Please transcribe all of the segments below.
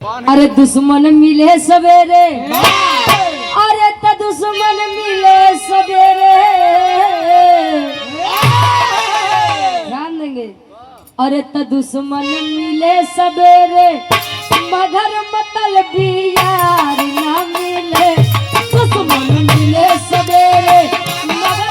अरे दुश्मन मिले सवेरे, अरे त दुश्मन मिले सवेरे, ध्यान देंगे। अरे त दुश्मन मिले सवेरे मगर मतलबी यार ना मिले। दुश्मन मिले सवेरे मगर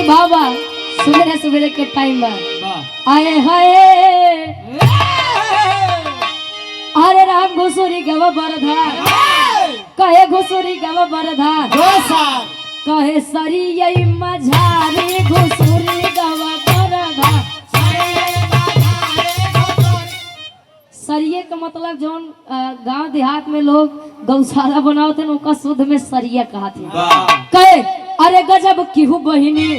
बाबा सवेरे सवेरे के टाइम बा आए हाय। अरे राम घुसुरी गवा बरधार कहे घुसुरी गवा बरधार कहे सरी यही मझारी घुसुरी गवा बरधार। सरिये का मतलब जो गांव देहात में लोग गौशाला बनाओ थे उनका शुद्ध में सरिया कहा थे। कहे अरे गजब किहू बहिनी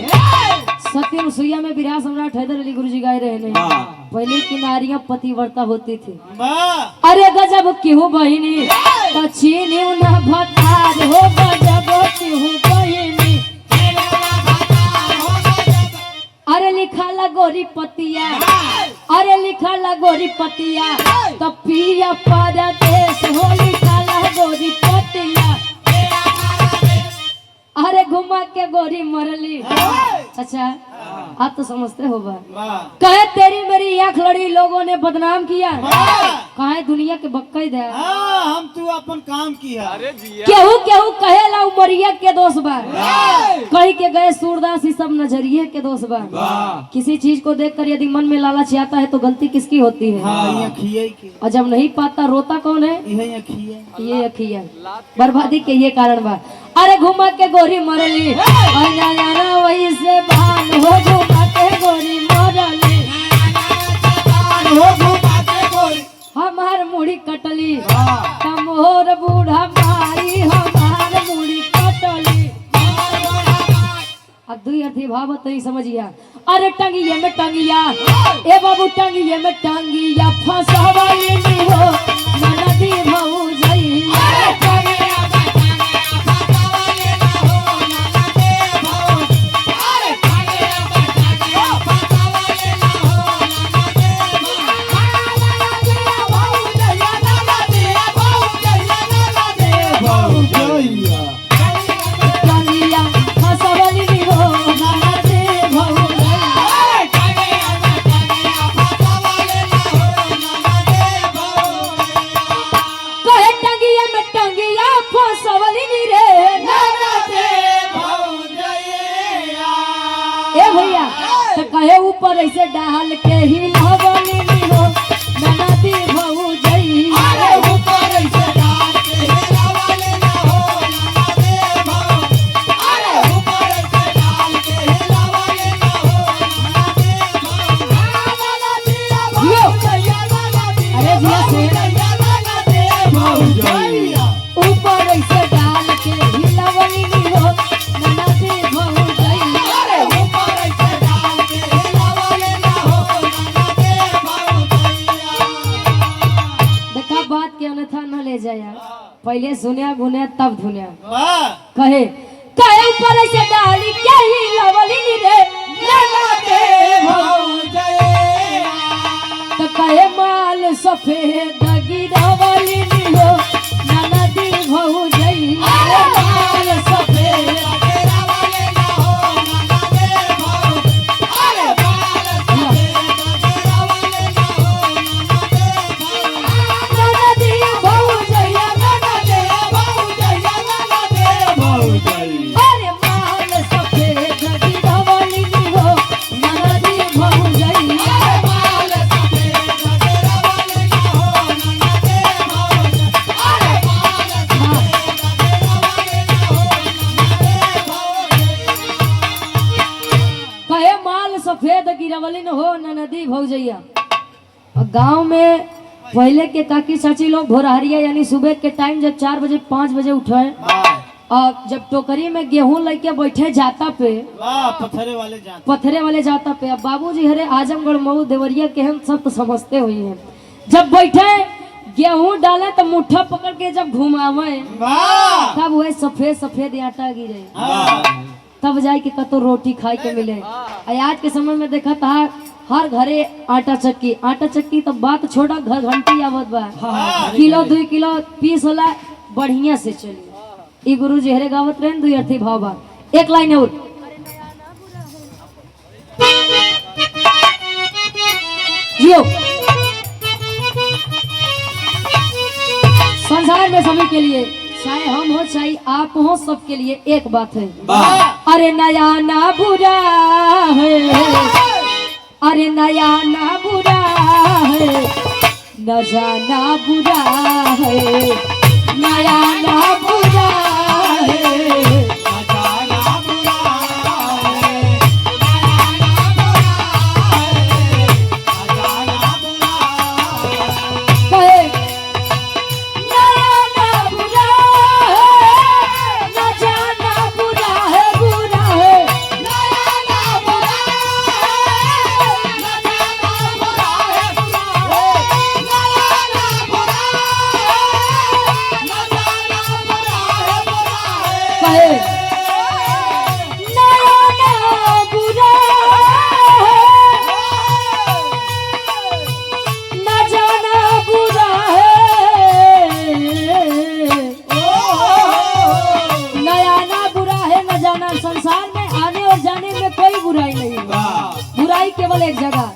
सत्य सुइया में विराट सम्राट हैदर अली गुरुजी गाए रहे ने पहले की नारियां पतिव्रता होती थी। अरे गजब किहू बहिनी तो चीनी न भतार हो गजब किहू बहिनी। अरे लिखा ला गोरी पतिया, अरे लिखा ला गोरी पतिया तो पिया परदेश हो लिखा ला गोरी पतिया। अरे घुमा के गोरी मरली। अच्छा आप तो समझते हो बा कहे तेरी मेरी आंख लड़ी लोगों ने बदनाम किया कहे दुनिया के बक्कई दे हम तू अपन काम किया। केहू केहू कहे ला उमरिया के दोस्त बा कही के गए सूरदास ही सब नजरिए के दोस्त बा। किसी चीज को देखकर यदि मन में लालच आता है तो गलती किसकी होती है? और जब नहीं पाता रोता कौन है? ये अखिया बर्बादी के ये कारण बा। अरे घुमा के गोरी मरली वही से भान हो घुमा के गोरी मरली हमार मुड़ी कटली तमोर बूढ़ा मारी हमार मुड़ी कटली। अब दुई अर्थी भाव नहीं समझिया। अरे टंगिए में टंगिया ए बाबू टंगिए में टंगिया फंसावली हो नदी भऊ जई। कहे ऊपर ऐसे डाल के ही लवली हो नदी भऊ जई। ऊपर ऐसे डाल के ही लवली हो नदी भऊ। अरे ऊपर ऐसे डाल के ही लवली हो नदी भऊ। अरे जिया से ऊपर ऐसे डाल के ही लवली हो नदी भऊ जई। अरे ऊपर ऐसे डाल के बात के अन्यथा न ले जाया पहले सुनिया गुनिया तब धुनिया। कहे कहे ऊपर से डाली क्या ही लवली रे तो कहे माल सफेद गिरवली हो नदी भऊ जई। माल सफेद सफेद गिरवलिन हो न नदी भौजैया। गांव में पहले के काकी चाची लोग भोरहरिया यानी सुबह के टाइम जब 4 बजे 5 बजे उठे और जब टोकरी में गेहूं लेके बैठे जाता पे पथरे वाले जाता पे। अब बाबूजी हरे आजमगढ़ मऊ देवरिया के हम सब तो समझते हुए हैं, जब बैठे गेहूं डाले तो मुट्ठा पकड़ के जब घुमावे तब वह सफेद सफेद आटा गिरे, तब जाए के कतो रोटी खाए के मिले। आज के समय में देखा था हर घरे आटा चक्की तो बात छोड़ा, घर घंटी आवत बा, किलो 2 किलो पीस होला बढ़िया से चली। ई गुरु जी हरे गावत रहे 2 अर्थी भाव बा। एक लाइन और जियो। संसार में सभी के लिए, चाहे हम हो चाहे आप हो, सबके लिए एक बात है, अरे नया ना बुरा है, अरे नया ना बुरा है, न जाना बुरा है, नया ना बुरा है, न जाना बुरा है, नया ना बुरा है, नया ना बुरा है, न जाना बुरा है, बुरा है, नया ना बुरा संसार में आने और जाने में कोई बुराई नहीं है, बुराई केवल एक जगह,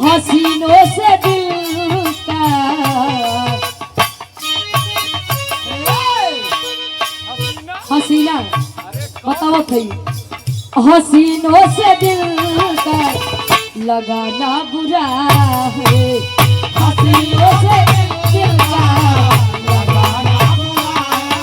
हसीनों से दिल का, हसीना बताओ थी, हसीनों से दिल का लगाना बुरा है, हसीनों से दिल का लगाना बुरा है,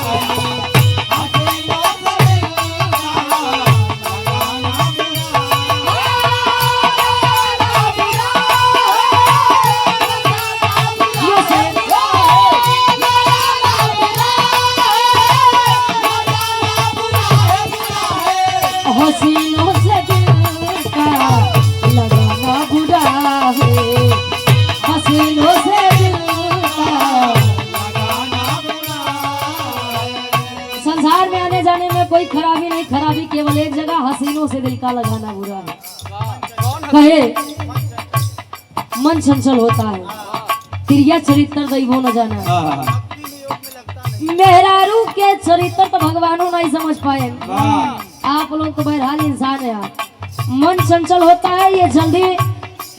हसीनों से दिल का लगाना बुरा है, हसीनों से दिल का लगाना बुरा है। संसार में आने जाने में कोई खराबी नहीं, खराबी केवल एक जगह, हसीनों से दिल का लगाना बुरा है। कहे मन चंचल होता है, तिरिया चरित्र दैवो न जाना, मेहरारू के चरित्र तो भगवानों नहीं समझ पाए। आप लोग तो बहरहाल इंसान है, मन चंचल होता है, ये जल्दी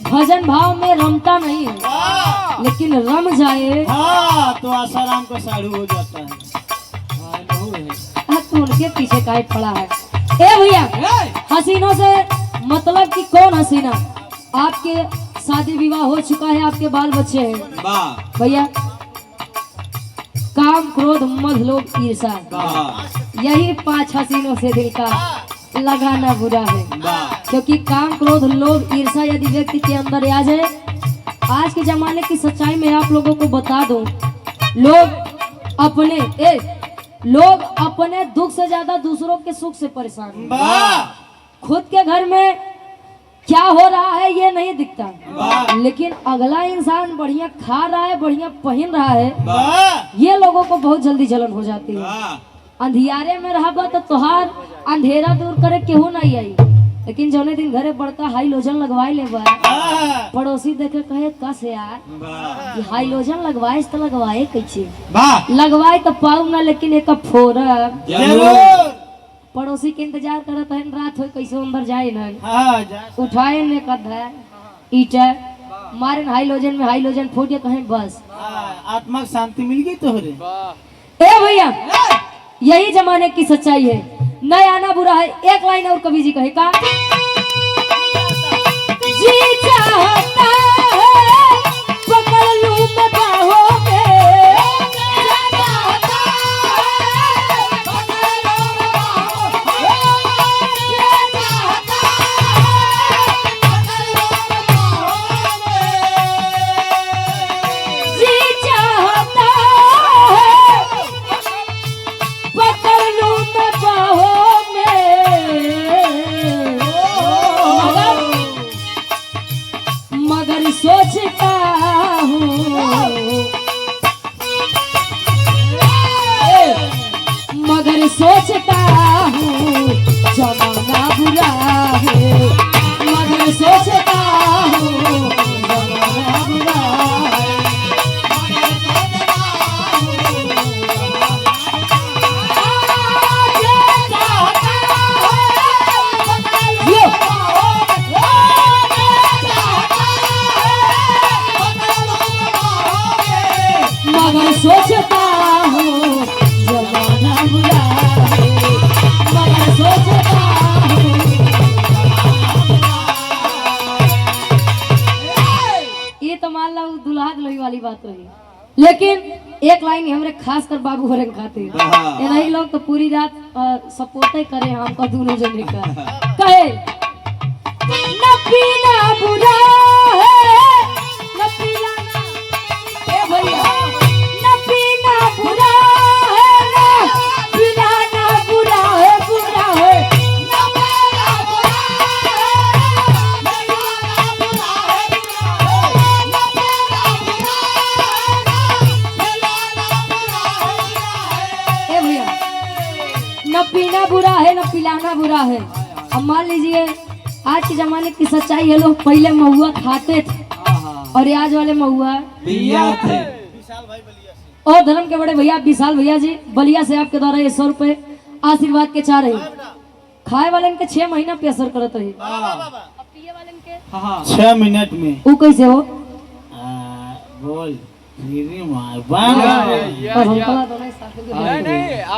भजन भाव में रमता नहीं है, लेकिन रम जाए तो आसाराम का साड़ू हो जाता है। तो उनके पीछे काट पड़ा है। ए भैया, हसीनों से मतलब कि कौन हसीना? आपके शादी विवाह हो चुका है, आपके बाल बच्चे हैं भैया, काम क्रोध मद लोभ ईर्षा, यही 5 हसीनों से दिल का लगाना बुरा है। क्योंकि काम क्रोध लोभ ईर्षा यदि व्यक्ति के अंदर आ जाए, आज के जमाने की सच्चाई में आप लोगों को बता दूं, लोग अपने दुख से ज्यादा दूसरों के सुख से परेशान, खुद के घर में क्या हो रहा है ये नहीं दिखता, लेकिन अगला इंसान बढ़िया खा रहा है, बढ़िया पहन रहा है, ये लोगों को बहुत जल्दी जलन हो जाती है। अंधियारे में रहा तो तुहार अंधेरा दूर करे केहू नहीं आई, लेकिन जौने दिन घरे बड़का हाइलोजन लगवाई ले पड़ोसी देखे कहे कस यार हाइलोजन लगवाए तो लगवाए कैसे, लगवाए तो पाऊ ना, लेकिन एक फोरब पड़ोसी के इंतजार करत है, रात हो कैसे अंदर जाए न, उठाए ने कधा ईटा मारे हाइलोजन में, हाइलोजन फूट के कहे बस आत्मा शांति मिल गई तो ए भैया, यही जमाने की सच्चाई है, न आना बुरा है। एक लाइन और कवि जी कहे का, जी चाहता है पकड़ लूं मैं बाहों में, चाहता है पकड़ लूं मैं बाहों में, चाहता है पकड़ लूं मैं बाहों में, सोचता हूँ, मगर सोचता हूँ जमाना बुरा है, मगर सोचता हूँ जमाना बुरा है। मगर सोचता हूँ जमाना बुरा है, मगर सोचता हूँ। ये तो मान लो दुल्हा दुल्ही वाली बात रही, लेकिन एक लाइन हमरे खास कर बाबू हरे खातिर ये नहीं लोग तो पूरी रात सपोर्ट ही करे हमको दोनों जने का कहे न पीना बुरा है, न पीना ए भैया न पीना बुरा है, न पिलाना बुरा है, बुरा है न पीना बुरा है, न पिलाना बुरा है, बुरा है न पीना बुरा है, ए भैया न पीना बुरा है न पिलाना बुरा है। अब मान लीजिए आज के जमाने की सच्चाई है, लोग पहले महुआ खाते थे और आज वाले महुआ पिया थे। और धर्म के बड़े भैया विशाल भैया जी बलिया से आपके द्वारा ये 100 रुपए आशीर्वाद के चाह रही, खाए वाले के 6 महीना पे असर करत रही, अब पिए वाले के 6 मिनट में वो कैसे हो बोल और हमको तो नहीं साथ में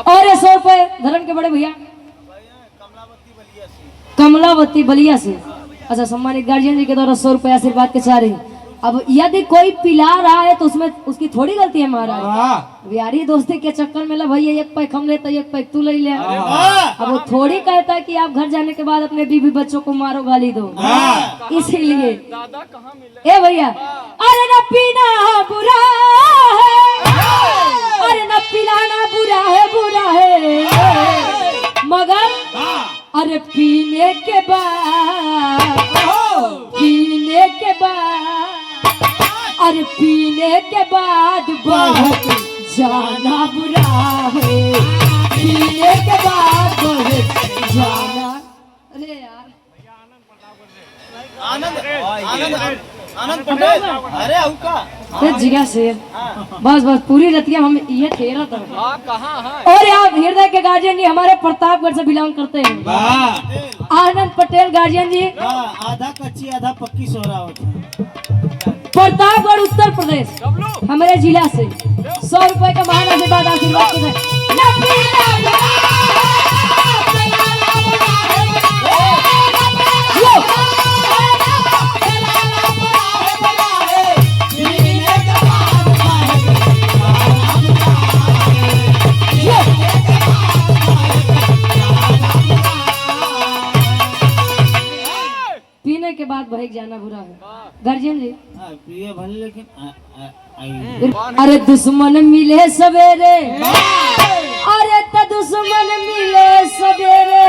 और ये 100 रुपए धर्म के बड़े भैया कमलावती बलिया से। अच्छा सम्मानित गार्जियन जी के द्वारा 100 रुपए आशीर्वाद के चाह रही। अब यदि कोई पिला रहा है तो उसमें उसकी थोड़ी गलती है महाराज, यारी दोस्ती के चक्कर में ला भैया एक पैक हम ले तो एक पैक तू ले ले। अब वो थोड़ी कहता है कि आप घर जाने के बाद अपने बीवी बच्चों को मारो गाली दो, इसीलिए ए भैया अरे न पीना बुरा है, अरे न पिलाना बुरा है, बुरा है मगर अरे पीने के बाद, पीने के बाद, अरे पीने के बाद बहुत जाना बुरा है, पीने के बाद बहुत जाना। अरे यार आनंद पटेल अरे उनका जिया से बस बस पूरी रतिया हम ये ठेरा था। और आप हृदय के गार्जियन जी हमारे प्रतापगढ़ से बिलोंग करते हैं, आनंद पटेल गार्जियन जी आधा कच्ची आधा पक्की सोरा होता है। प्रतापगढ़ उत्तर प्रदेश हमारे जिला से 100 रुपए का महान आशीर्वाद आशीर्वाद पीने के बाद भाई जाना बुरा है गार्जियन जी। प्रिय भले लेकिन अरे दुश्मन मिले सवेरे, अरे त दुश्मन मिले सवेरे,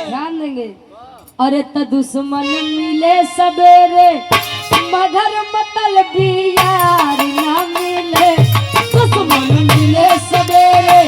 ध्यान देंगे अरे त दुश्मन मिले सवेरे मगर मतलबी यार ना मिले, दुश्मन मिले सवेरे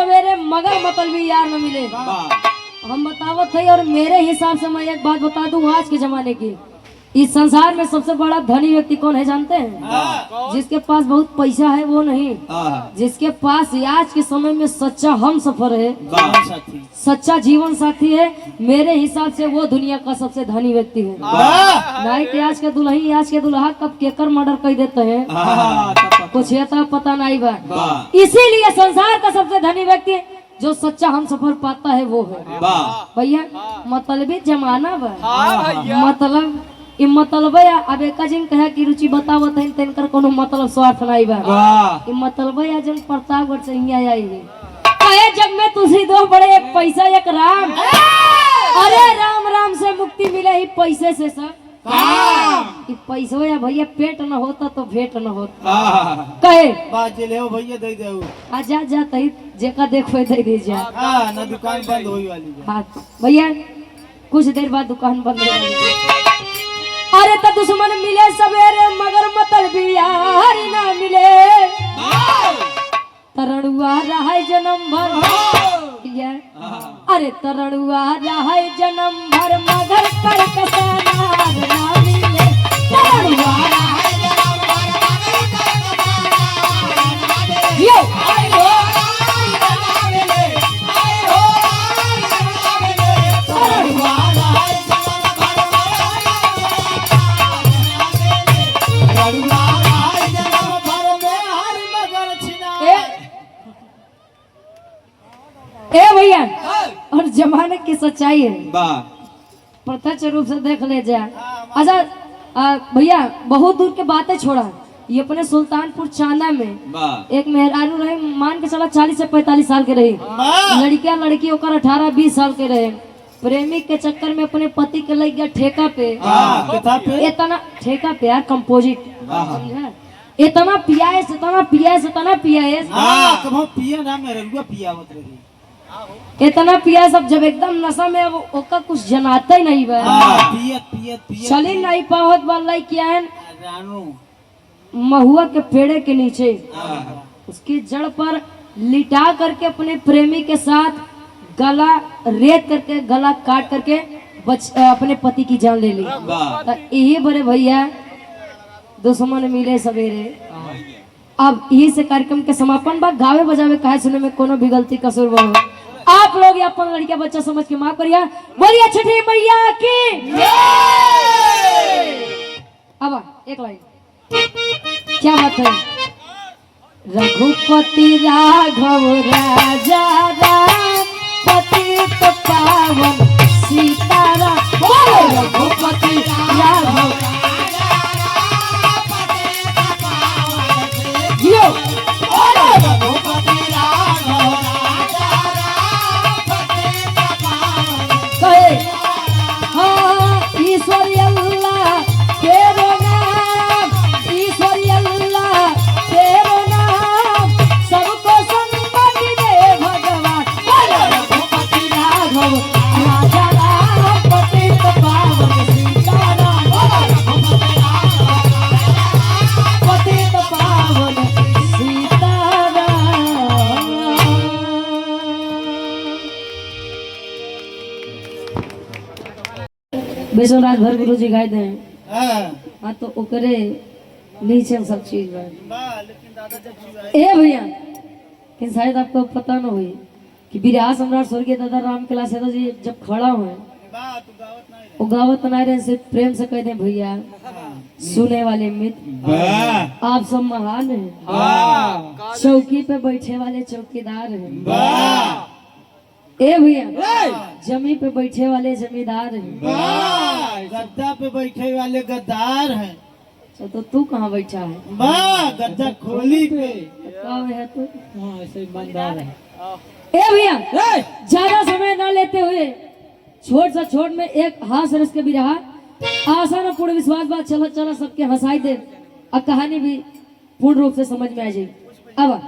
मगर मगर मतलबी यार न मिले। हम बतावत है और मेरे हिसाब से मैं एक बात बता दूं आज के जमाने की, इस संसार में सबसे बड़ा धनी व्यक्ति कौन है जानते हैं? जिसके पास बहुत पैसा है वो नहीं, जिसके पास आज के समय में सच्चा हम सफर है, सच्चा जीवन साथी है, मेरे हिसाब से वो दुनिया का सबसे धनी व्यक्ति है। नहीं कि आज के दुल्ही आज के दुल्हा कब केकर मर्डर कर देते हैं कुछ ये तो पता नहीं बा। इसीलिए संसार का सबसे धनी व्यक्ति जो सच्चा हम सफर पाता है वो है भैया। मतलबी जमाना बा, मतलब ई मतलब या अब एक जिन कहे कि रुचि बतावत है तनकर कोनो मतलब स्वार्थ नहीं बा वाह ई मतलब या जन प्रतापगढ़ से यहाँ आई है कहे जग में तुझी दो बड़े एक पैसा एक राम अरे राम राम से मुक्ति मिले ही पैसे से सर ई पैसो या भैया पेट न होता तो भेंट न होता कहे बाजे ले भैया दे दे आ जा जा तही जेका देखो दे दे जा हां ना दुकान बंद होई वाली है। हाँ भैया कुछ देर बाद दुकान बंद हो जाएगी अरे तो दुश्मन मिले सवेरे मगर मतलब यार ना मिले तरणुआ रहा जन्म भर अरे तरणुआ रहा जन्म भर मगर कर कसानार ना मिले तरणुआ रहा जन्म भर मगर कर कसानार ना मिले यो आई हो ना मिले आई हो ना मिले तरणुआ रहा जन्म भर तरुआ राय जन्म भर में हर मगर छिना ए भैया और जमाने की सच्चाई है वाह प्रत्यक्ष रूप से देख ले जा अच्छा भैया बहुत दूर के बातें छोड़ा ये अपने सुल्तानपुर चांदा में वाह एक मेहरारू रहे मान के चला 40 से 45 साल के रही लड़कियां लड़की ओकर 18-20 साल के रहे प्रेमी के चक्कर में अपने पति के लग गया ठेका पे किताब पे इतना ठेका पे यार कंपोजिट समझा इतना पियास इतना पियास इतना पियास हां कबो पिया ना मेरे रुआ पियावत रही इतना पिया सब जब एकदम नशा में अब ओका कुछ जनाता ही नहीं बा हां पियत पियत पियत चली नहीं पावत वाला क्या है रानू महुआ के पेड़े के नीचे उसकी जड़ पर लिटा करके अपने प्रेमी के साथ गला रेत करके गला काट करके अपने पति की जान ले ली वाह तो यही बड़े भैया दुश्मन मिले सवेरे अब यही से कार्यक्रम के समापन बा गावे बजावे कहे सुने में कोनो भी गलती कसूर हो आप लोग या अपन लड़किया बच्चा समझ के माफ करिए बोलिए छठी मैया की अब एक लाइन क्या बात है रघुपति राघव राजा राम पतित पावन सीताराम बोलो रघुपति राघव जियो बोलो रघुपति राघव कहे हाँ ईश्वरी अल्लाह तेरो नाम ईश्वरी अल्लाह तेरो नाम सबको सम्मति दे भगवान बोलो रघुपति राघव राजा राम पतित पावन सीताराम बोलो रघुपति राघव पतित पावन सीताराम बेसोराज भर गुरु जी गाय दे हां हाँ तो ओकरे नीचे में सब चीज बा बा लेकिन दादा जब जीवाए ए भैया कि शायद आपको पता न हुई कि बिरहा सम्राट स्वर्गीय दादा राम कैलाश यादव जी जब खड़ा हुए बा तू गावत नहीं वो गावत ना रहे से प्रेम से कह दे भैया सुने वाले मित्र वाह आप सब महान हैं वाह चौकी पे बैठे वाले चौकीदार हैं वाह ए भैया जमी पे बैठे वाले जमींदार हैं बा गद्दा पे बैठे वाले गद्दार हैं अच्छा, तो तू कहाँ बैठा है बा गद्दा खोली पे कहाँ है तू हां ऐसे ईमानदार है ए भैया ज्यादा समय ना लेते हुए छोट सा छोट में एक हास रस के बिरहा आसान और पूर्ण विश्वास बात चला चला सबके हंसाई दे और कहानी भी पूर्ण रूप से समझ में आ जाए अब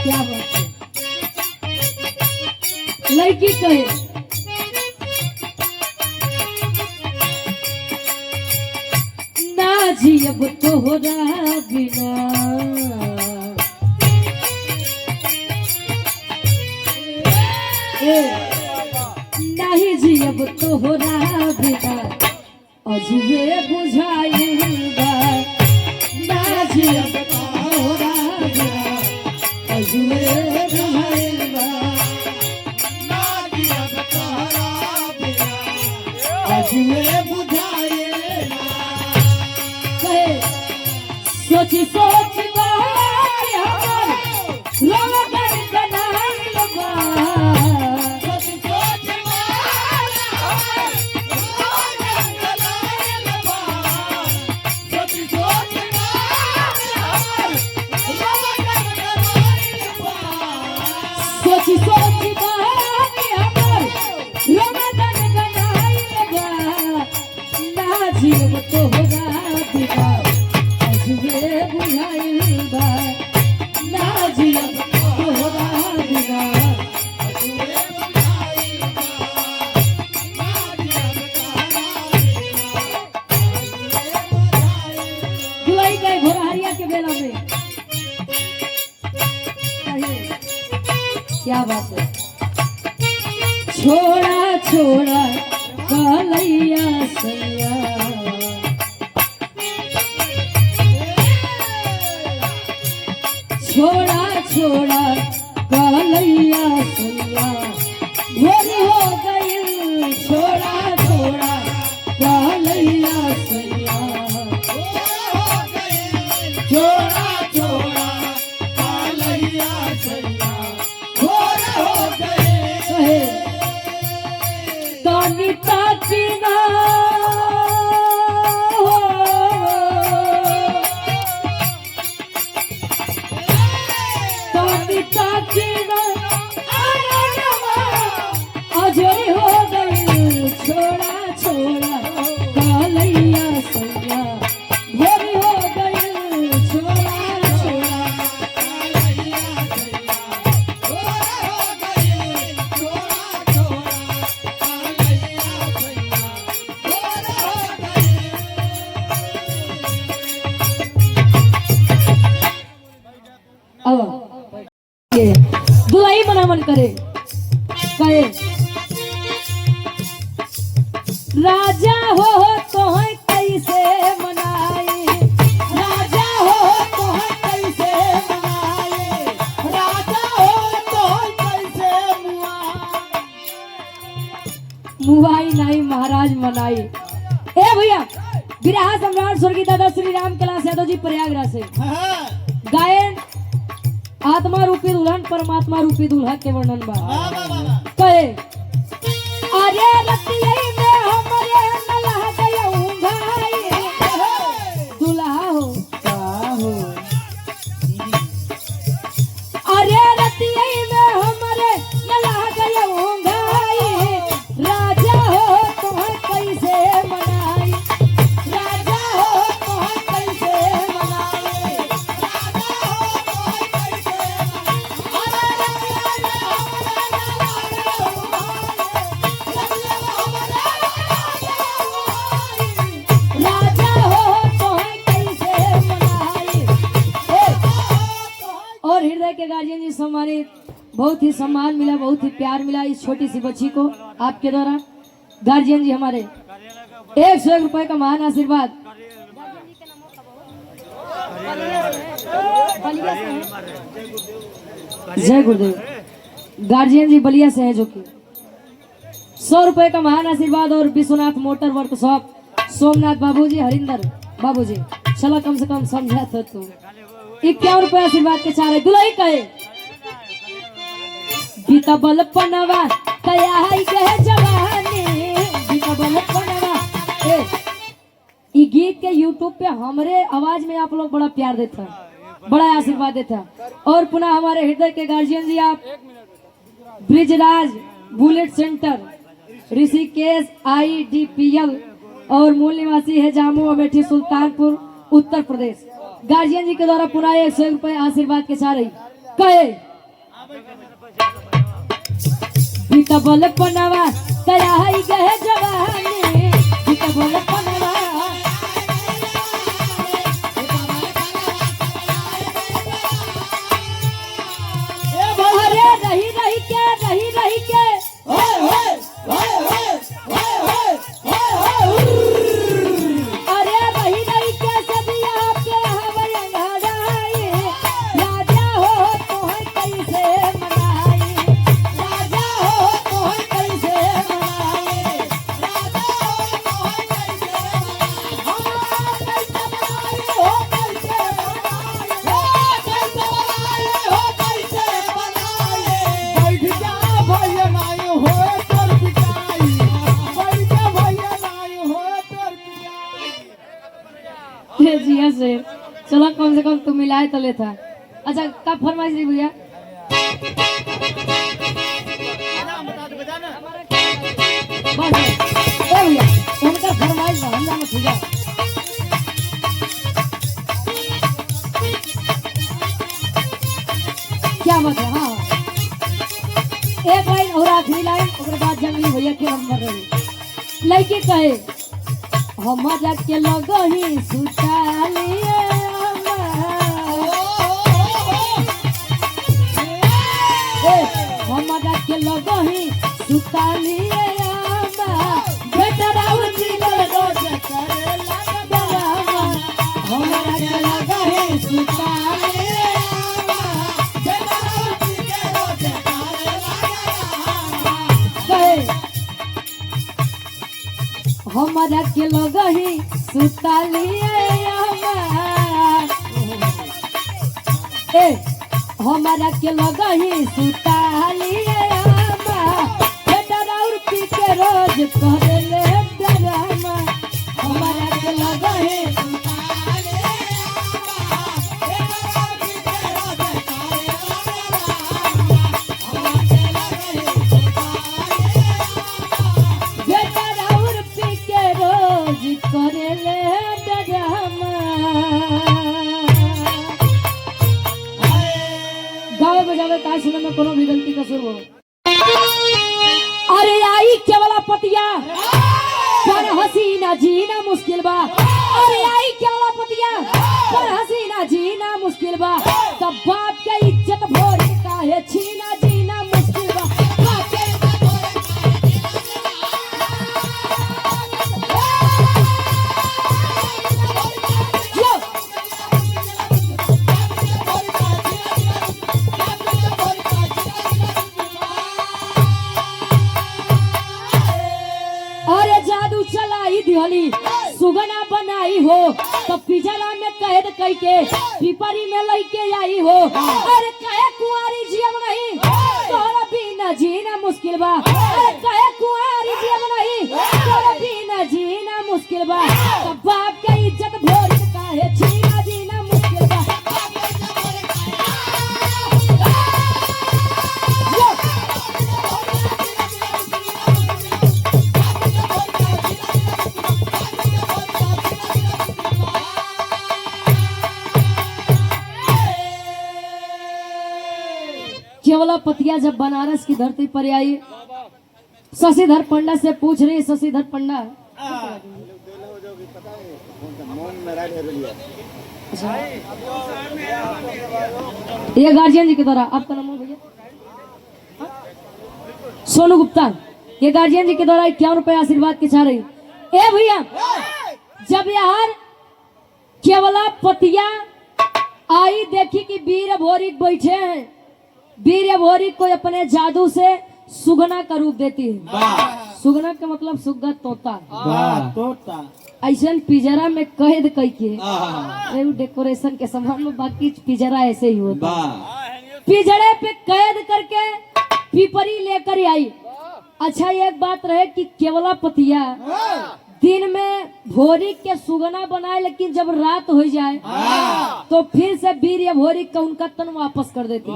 क्या बात है लड़की कहे ना जियब तोहरा बिना नहीं जियब तोहरा बिना अजुबे बुझाइल बा जियब तोहरा बिना अजुए बुझाइल बा कहे सोची सोच बात हमर रोगन बनाइल बा सोची सोच बात हमर रोगन बनाइल बा ना जियब तोहरा बिना अजुए बुझाइल बा ना जियब तोहरा बिना दुलाई गए घोड़ाहरिया के बेला में कहिए, क्या बात है छोड़ा छोड़ा कलैया सैया छोड़ा छोड़ा कलैया सैया भोरी हो गई छोड़ा छोड़ा कलैया सैया कहे तानी ताकी ना हो तानी ताकी ना अजय हो गई छोड़ा छोड़ा कलैया सैया भोरी हो गई छोड़ा छोड़ा अब दुलाई मनावन करे कहे राजा हो तोहे कैसे मनाई राजा हो तोहे कैसे मनाई राजा हो तोहे कैसे मुआई नहीं महाराज मनाई ए भैया बिरहा सम्राट स्वर्गीय दादा श्री राम कैलाश यादव जी प्रयागराज से गायन आत्मा रूपी दुल्हन परमात्मा रूपी दुल्हा के वर्णन बा कहे अरे रतिया में हमरे नलह गयऊ भाई दुल्हा हो अरे रतिया में हमरे नलह गयऊ भाई राजा हो तोहे कैसे मनाई राजा हो तोहे कैसे मनाई राजा हो तोहे कैसे मनाई और हृदय के गार्जियन जी सम्मानित बहुत ही सम्मान मिला बहुत ही प्यार मिला इस छोटी सी बच्ची को आपके द्वारा गार्जियन जी हमारे 101 रुपए का महान आशीर्वाद जय गुरुदेव गार्जियन जी बलिया से है जो कि 100 रुपए का महान आशीर्वाद और विश्वनाथ मोटर वर्कशॉप सोमनाथ बाबूजी हरिंदर बाबूजी चलो कम से कम समझा तो तुम 51 रुपए आशीर्वाद के चारे दुलाई कहे बीता बल पनवा कया है कहे जवानी बीता बल पनवा ई गीत के YouTube पे हमारे आवाज में आप लोग बड़ा प्यार देता बड़ा आशीर्वाद देता और पुनः हमारे हृदय के गार्जियन जी आप Brijraj bullet centre Rishikesh IDPL और मूल निवासी है जामू अमेठी सुल्तानपुर उत्तर प्रदेश गार्जियन जी के द्वारा पुनः 100 रुपए आशीर्वाद के साथ कहे बीता बल पनवा कया है गहे जवानी बीता बल पनवा रही रही के अरे रही रही के सदिया के हवे अंधार जिया से। चलो कम से कम तुम मिलाए तो लेता। अच्छा कब फरमाइश रही भैया? बस ए भैया उनका फरमाइश हम जाना ठीक है। क्या बात है? हाँ एक लाइन और आखिरी लाइन उसके बाद जंगली भैया के नंबर रही। लड़की कहे हम जाके लगही सुतालिए हम जाके लगही सुतालिए बेटा राउर जी रोज करे लगा हम जाके लगही सुतालिए हमारा के लगही सुतालिए ए हमारा के लगही सुतालिए बेटा राउर पी के रोज करे ले डरामा हमारा के लगही करेले डरामा। गावे बजावे ताल सुने में कोनो भी गलती कसूर हो। अरे आई केवला पतिया पर हसीना जीना मुश्किल बा। अरे आई केवला पतिया पर हसीना जीना मुश्किल बा। तब बाप के इज्जत भोर काहे छीना जीना मुश्किल बा। दिहली सुगना बनाई हो तो पिजरा में कैद करके पिपरी में लेके आई हो। अरे कहे कुंवारी जियब नहीं तोरा बिना जीना मुश्किल बा। अरे कहे कुंवारी जियब नहीं तोरा बिना जीना मुश्किल बा। तो बाप के इज्जत भोर काहे छीना जीना मुश्किल बा। केवला पतिया जब बनारस की धरती पर आई शशिधर पंडा से पूछ रही। शशिधर पंडा ये गार्जियन जी के द्वारा आपका नाम भैया सोनू गुप्ता। ये गार्जियन जी के द्वारा 51 रुपए आशीर्वाद के चाह रही। ए भैया जब यार केवला पतिया आई देखी कि वीर भोरी बैठे हैं। वीर भोरी को अपने जादू से सुगना का रूप देती है। सुगना का मतलब सुग्गा तोता। तोता ऐसा पिजरा में कैद करके डेकोरेशन के सामान में बाकी पिजरा ऐसे ही होता। पिजड़े पे कैद करके पिपरी लेकर आई। अच्छा एक बात रहे कि केवला पतिया दिन में भोरी के सुगना बनाए लेकिन जब रात हो जाए तो फिर से वीर या भोरी का उनका तन वापस कर देती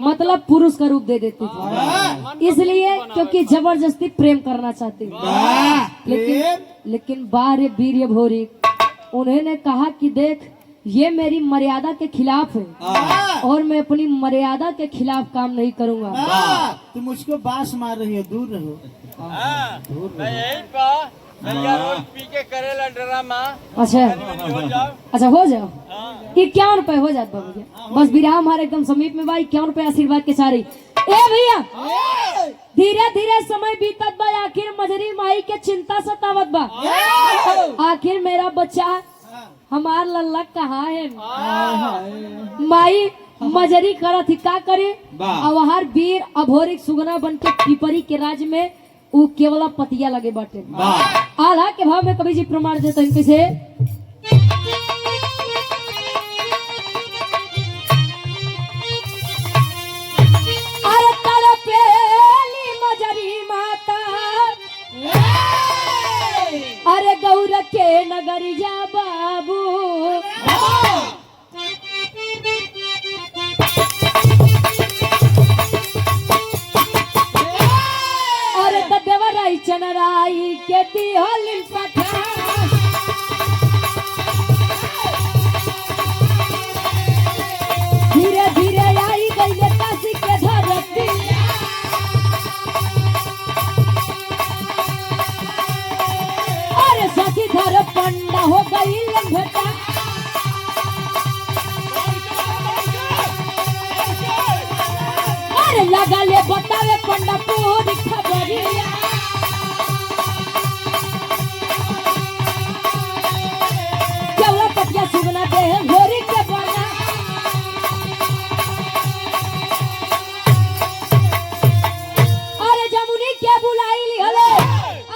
मतलब पुरुष का रूप दे देती थी। इसलिए क्योंकि जबरदस्ती प्रेम करना चाहती लेकिन बार वीर या भोरी उन्होंने कहा कि देख ये मेरी मर्यादा के खिलाफ है और मैं अपनी मर्यादा के खिलाफ काम नहीं करूंगा। तुम मुझको बांस मार रही हो, दूर रहो। पी के करेला ड्रामा। अच्छा अच्छा हो जाओ 51 रुपए हो जात बाबू। बस बिरहा हमारे एकदम समीप में भाई 51 रुपए आशीर्वाद के सारी। ए भैया धीरे धीरे समय बीतत बा। आखिर मजरी माई के चिंता सतावत बा। आखिर मेरा बच्चा हमार लल्ला कहाँ है। माई मजरी करत ही का करे अवहार वीर अभोरिक सुगना बन के पिपरी के राज में वो केवला पतिया लगे बाटे। आधा के भाव में कवि जी प्रमाण देते हैं कैसे। अरे तड़पेली मजरी माता अरे गौर के नगरिया बा दिहलिन पठान धीरे धीरे आई गई काशी के धरती अरे सती धर पंडा हो गई लंघटा अरे लगा ले बतावे पंडा पूरी खबरिया केवला पटिया सुगना दे होरी के बना अरे जमुनी के बुलाई ली हले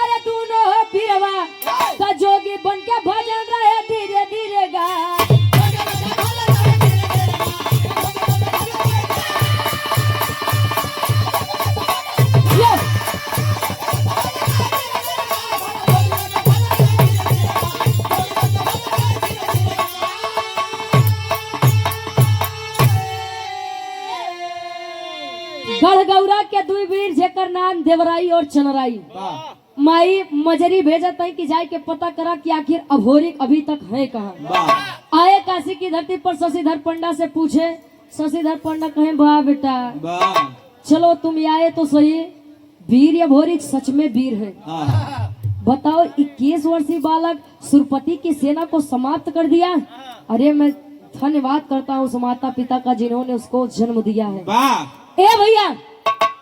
अरे दोनों हो बीरवा का जोगी बन के भजन रहे धीरे धीरे गा गढ़गौरा के दुई वीर जेकर नाम देवराई और चनराई माई मजरी भेजत है कि जाए के पता करा कि आखिर अभोरी अभी तक है कहाँ आए काशी की धरती पर शशिधर पंडा से पूछे शशिधर पंडा कहे वाह बेटा चलो तुम आए तो सही वीर अभोरी सच में वीर है बताओ 21 वर्षीय बालक सुरपति की सेना को समाप्त कर दिया अरे मैं धन्यवाद करता हूँ उस माता पिता का जिन्होंने उसको जन्म दिया है ए भैया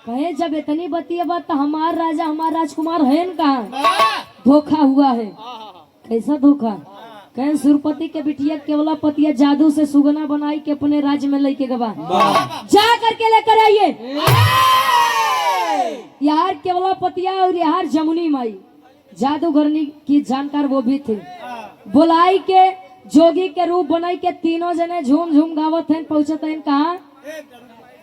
कहे जब इतनी बतिया बात तो हमार राजा हमार राजकुमार है न कहा धोखा हुआ है कैसा धोखा कहे सुरपति के बिटिया केवला पतिया जादू से सुगना बनाई के अपने राज्य में लेके गवा जा करके लेकर आइए यार केवला पतिया और यार जमुनी माई जादूगरनी की जानकार वो भी थे बुलाई के जोगी के रूप बनाई के तीनों जने झूम झूम गावत हैं पहुंचत हैं कहा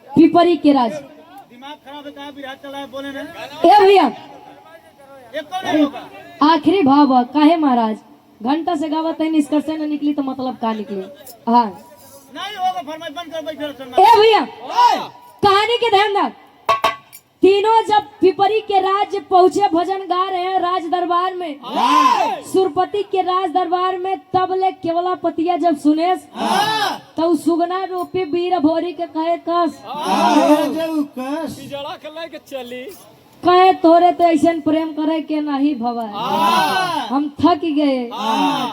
पिपरी के राज दिमाग खराब है कहाँ बिहार चला है बोले ना ए भैया एक कौन नहीं होगा आखिरी भाव काहे महाराज घंटा से गावत है निष्कर्ष से न निकली तो मतलब का निकली हाँ नहीं होगा फरमाइश बंद कर बैठे ए भैया कहानी के ध्यान रख तीनों जब पिपरी के राज्य पहुंचे भजन गा रहे हैं राज दरबार में सुरपति के राज दरबार में तब ले केवला पतिया जब सुने तो सुगना रूपी वीर भोरी के कहे कस जड़ा के लेके चली कहे तोरे तो ऐसे प्रेम करे के नहीं भवा हम थक गए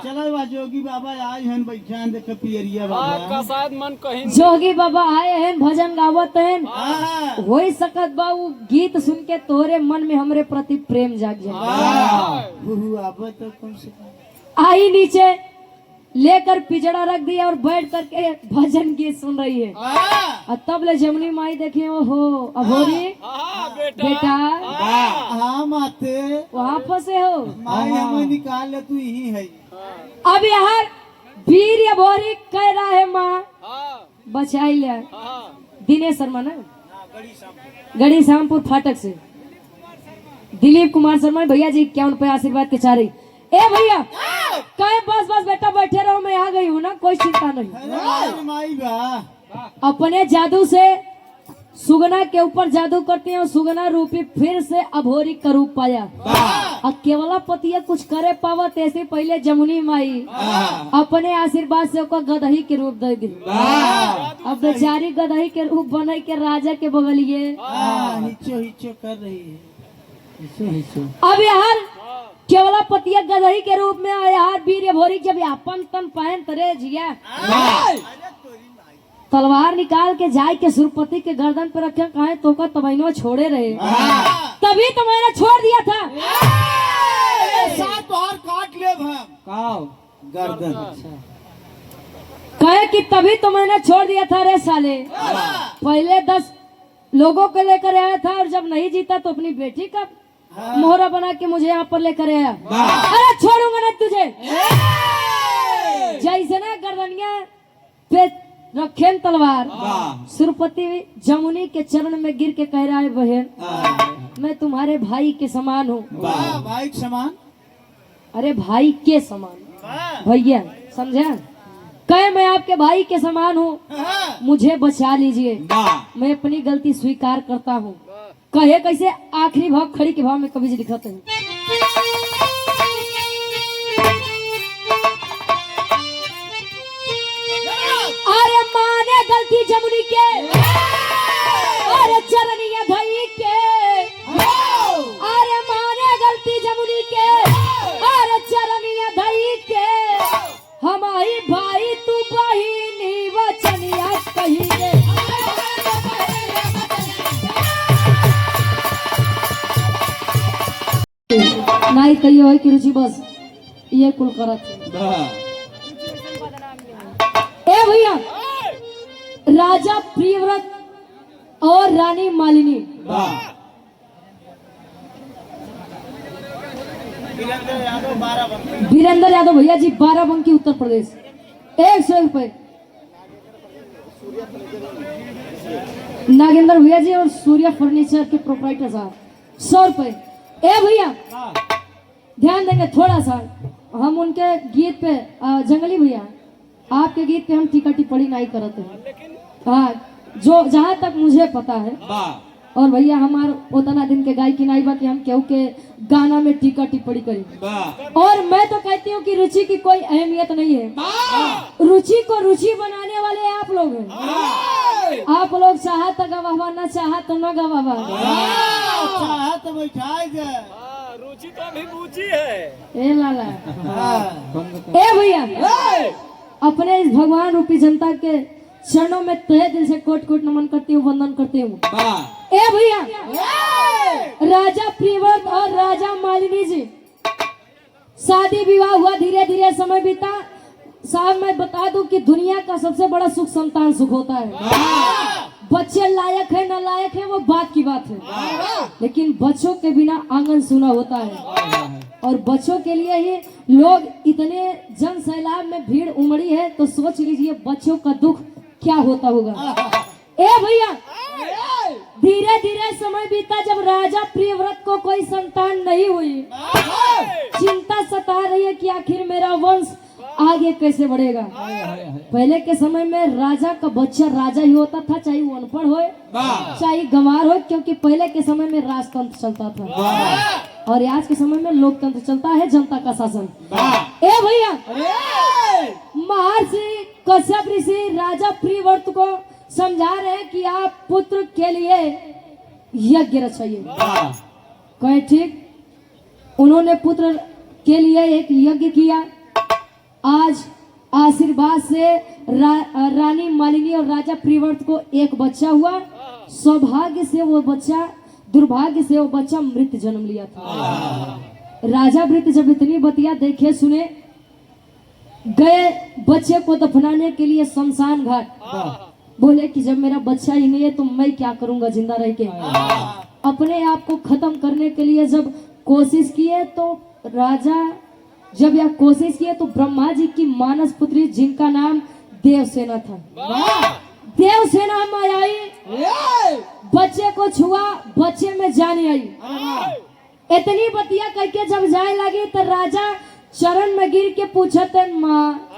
चलो बा जोगी बाबा आए हैं बैठान देख पियरिया बाबा का शायद मन कहीं जोगी बाबा आए हैं भजन गावत हैं हो सकत बा वो गीत सुन के तोरे मन में हमरे प्रति प्रेम जाग जाए अब तो कम से कम आई नीचे लेकर पिजड़ा रख दिया और बैठ करके भजन गीत सुन रही है और तब ले जमुनी माई देखे ओहो अभोरी बेटा हाँ माते वहाँ फंसे हो माई हमें निकाल ले तू यही है अब यहाँ वीर अभोरी कह रहा है माँ बचाई ले दिनेश शर्मा ना गढ़ी शामपुर फाटक से दिलीप कुमार शर्मा भैया जी क्या उन पे आशीर्वाद के चाह रही ए भैया कहे बस बस बेटा बैठे रहो मैं आ गई हूँ ना कोई चिंता नहीं माई बा अपने जादू से सुगना के ऊपर जादू करते हैं और सुगना रूपी फिर से अभोरी का रूप पाया और केवला पतिया कुछ करे पावत ऐसे पहले जमुनी माई अपने आशीर्वाद से ओका गदही के रूप दे दी अब बेचारी गदही के रूप बने के राजा के बगलिए हिचो हिचो कर रही है हिचो हिचो अब यार केवला पतिया गदही के रूप में यार वीर भोरी जब अपन तन पहन तरे जिया तलवार निकाल के जाय के सुरपति के गर्दन पे रखे कहे तो का तबैनो छोड़े रहे तभी तो मैंने छोड़ दिया था साथ और काट ले हम गर्दन कहे कि तभी तो मैंने छोड़ दिया था रे साले पहले 10 लोगों को लेकर आया था और जब नहीं जीता तो अपनी बेटी का मोहरा बना के मुझे यहाँ पर लेकर आया अरे छोड़ूंगा ना तुझे जैसे ना गर्दनिया पे रखे तलवार सुरपति जमुनी के चरण में गिर के कह रहा है बहन मैं तुम्हारे भाई के समान हूँ भाई के समान अरे भाई के समान भैया समझा कहे मैं आपके भाई के समान हूँ मुझे बचा लीजिए मैं अपनी गलती स्वीकार करता हूँ कहे कैसे आखिरी भाव खड़ी के भाव में कभी लिखते हैं गलती जमुनी के अरे चरनिया धई के अरे माने गलती जमुनी के अरे चरनिया धई के हमारी भाई तू बहिनी वचनिया कही रे नहीं कहियो है कि रुचि बस ये कुल करत है। ए भैया राजा प्रियव्रत और रानी मालिनी वीरेंद्र यादव भैया जी 12 बंकी उत्तर प्रदेश 100 रुपए। नागेंद्र भैया जी और सूर्या फर्नीचर के प्रोपराइटर साहब 100 रुपए। ए भैया ध्यान देंगे थोड़ा सा हम उनके गीत पे जंगली भैया आपके गीत पे हम टीका टिप्पणी नहीं करते हैं। हाँ जो जहाँ तक मुझे पता है और भैया हमार उतना दिन के गायकी नहीं बा कि हम केहू के गाना में टीका टिप्पणी करें। और मैं तो कहती हूँ कि रुचि की कोई अहमियत नहीं है। रुचि को रुचि बनाने वाले आप लोग हैं। आप लोग चाहा तो गवावा ना चाहा तो न गवावा। तो बैठाए गए रुचि तो अभी बूझी है। ए लाला ए भैया अपने इस भगवान रूपी जनता के चरणों में तहे दिल से कोट कोट नमन करती हूँ वंदन करती हूँ। ए भैया राजा प्रियव्रत और राजा मालिनी जी शादी विवाह हुआ धीरे धीरे समय बीता। साहब मैं बता दूं कि दुनिया का सबसे बड़ा सुख संतान सुख होता है। बच्चे लायक है ना लायक है वो बात की बात है लेकिन बच्चों के बिना आंगन सूना होता है। और बच्चों के लिए ही लोग इतने जन सैलाब में भीड़ उमड़ी है तो सोच लीजिए बच्चों का दुख क्या होता होगा। ए भैया धीरे धीरे समय बीता जब राजा प्रियव्रत को कोई संतान नहीं हुई चिंता सता रही है कि आखिर मेरा वंश आगे कैसे बढ़ेगा। पहले के समय में राजा का बच्चा राजा ही होता था चाहे वो अनपढ़ हो चाहे गंवार हो क्योंकि पहले के समय में राजतंत्र चलता था और आज के समय में लोकतंत्र चलता है जनता का शासन। ए भैया महर्षि कश्यप ऋषि राजा प्रियव्रत को समझा रहे हैं कि आप पुत्र के लिए यज्ञ रचाइए। कहे ठीक उन्होंने पुत्र के लिए एक यज्ञ किया। आज आशीर्वाद से रानी मालिनी और राजा प्रियव्रत को एक बच्चा हुआ। सौभाग्य से वो बच्चा दुर्भाग्य से वो बच्चा मृत जन्म लिया था। राजा मृत जब इतनी बतिया देखे सुने गए बच्चे को दफनाने के लिए शमशान घाट। बोले कि जब मेरा बच्चा ही नहीं है तो मैं क्या करूंगा जिंदा रह के। अपने आप को खत्म करने के लिए जब कोशिश किए तो राजा जब यह कोशिश किए तो ब्रह्मा जी की मानस पुत्री जिनका नाम देवसेना था। देवसेना में आई बच्चे को छुआ बच्चे में जान आई। इतनी बतिया करके जब जाए लगी तो राजा चरण में गिर के पूछते माँ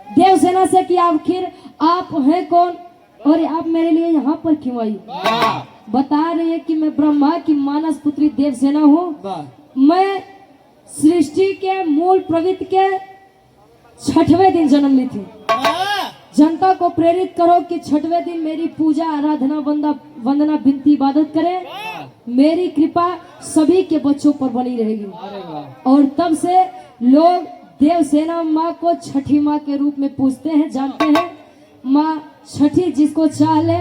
देवसेना से कि आखिर आप हैं कौन और आप मेरे लिए यहाँ पर क्यों आई। बता रही है कि मैं ब्रह्मा की मानस पुत्री देवसेना हूँ। मैं सृष्टि के मूल प्रवृत्ति के 6वें दिन जन्म ली थी। जनता को प्रेरित करो कि 6वें दिन मेरी पूजा आराधना वंदना विनती इबादत करें। मेरी कृपा सभी के बच्चों पर बनी रहेगी। और तब से लोग देवसेना माँ को छठी माँ के रूप में पूजते हैं। जानते हैं माँ छठी जिसको चाह ले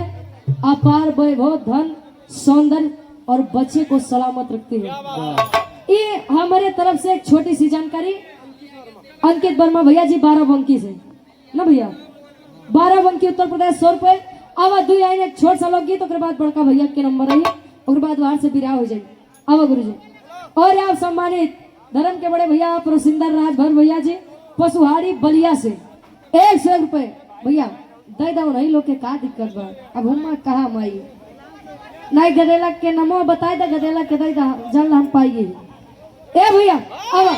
अपार वैभव धन सौंदर्य और बच्चे को सलामत रखती है। ये हमारे तरफ से एक छोटी सी जानकारी। अंकित वर्मा भैया जी 12 बंकी से ना भैया 12 बंकी उत्तर प्रदेश 100 रुपए। अब दू आई एक छोट सा लोकगीत बाद बड़का भैया के नंबर आई और बाद बाहर से विराह हो जाए। अब गुरु जी और आप सम्मानित धर्म के बड़े भैया प्रसिंदर राजभर भैया जी पशुहारी बलिया से 100 रुपए भैया दे दो नहीं लोग के का दिक्कत बा। अब हम कहा माई नहीं गदेला के नमो बताए दा गदेला के दे दा जल हम पाइए। ए भैया अब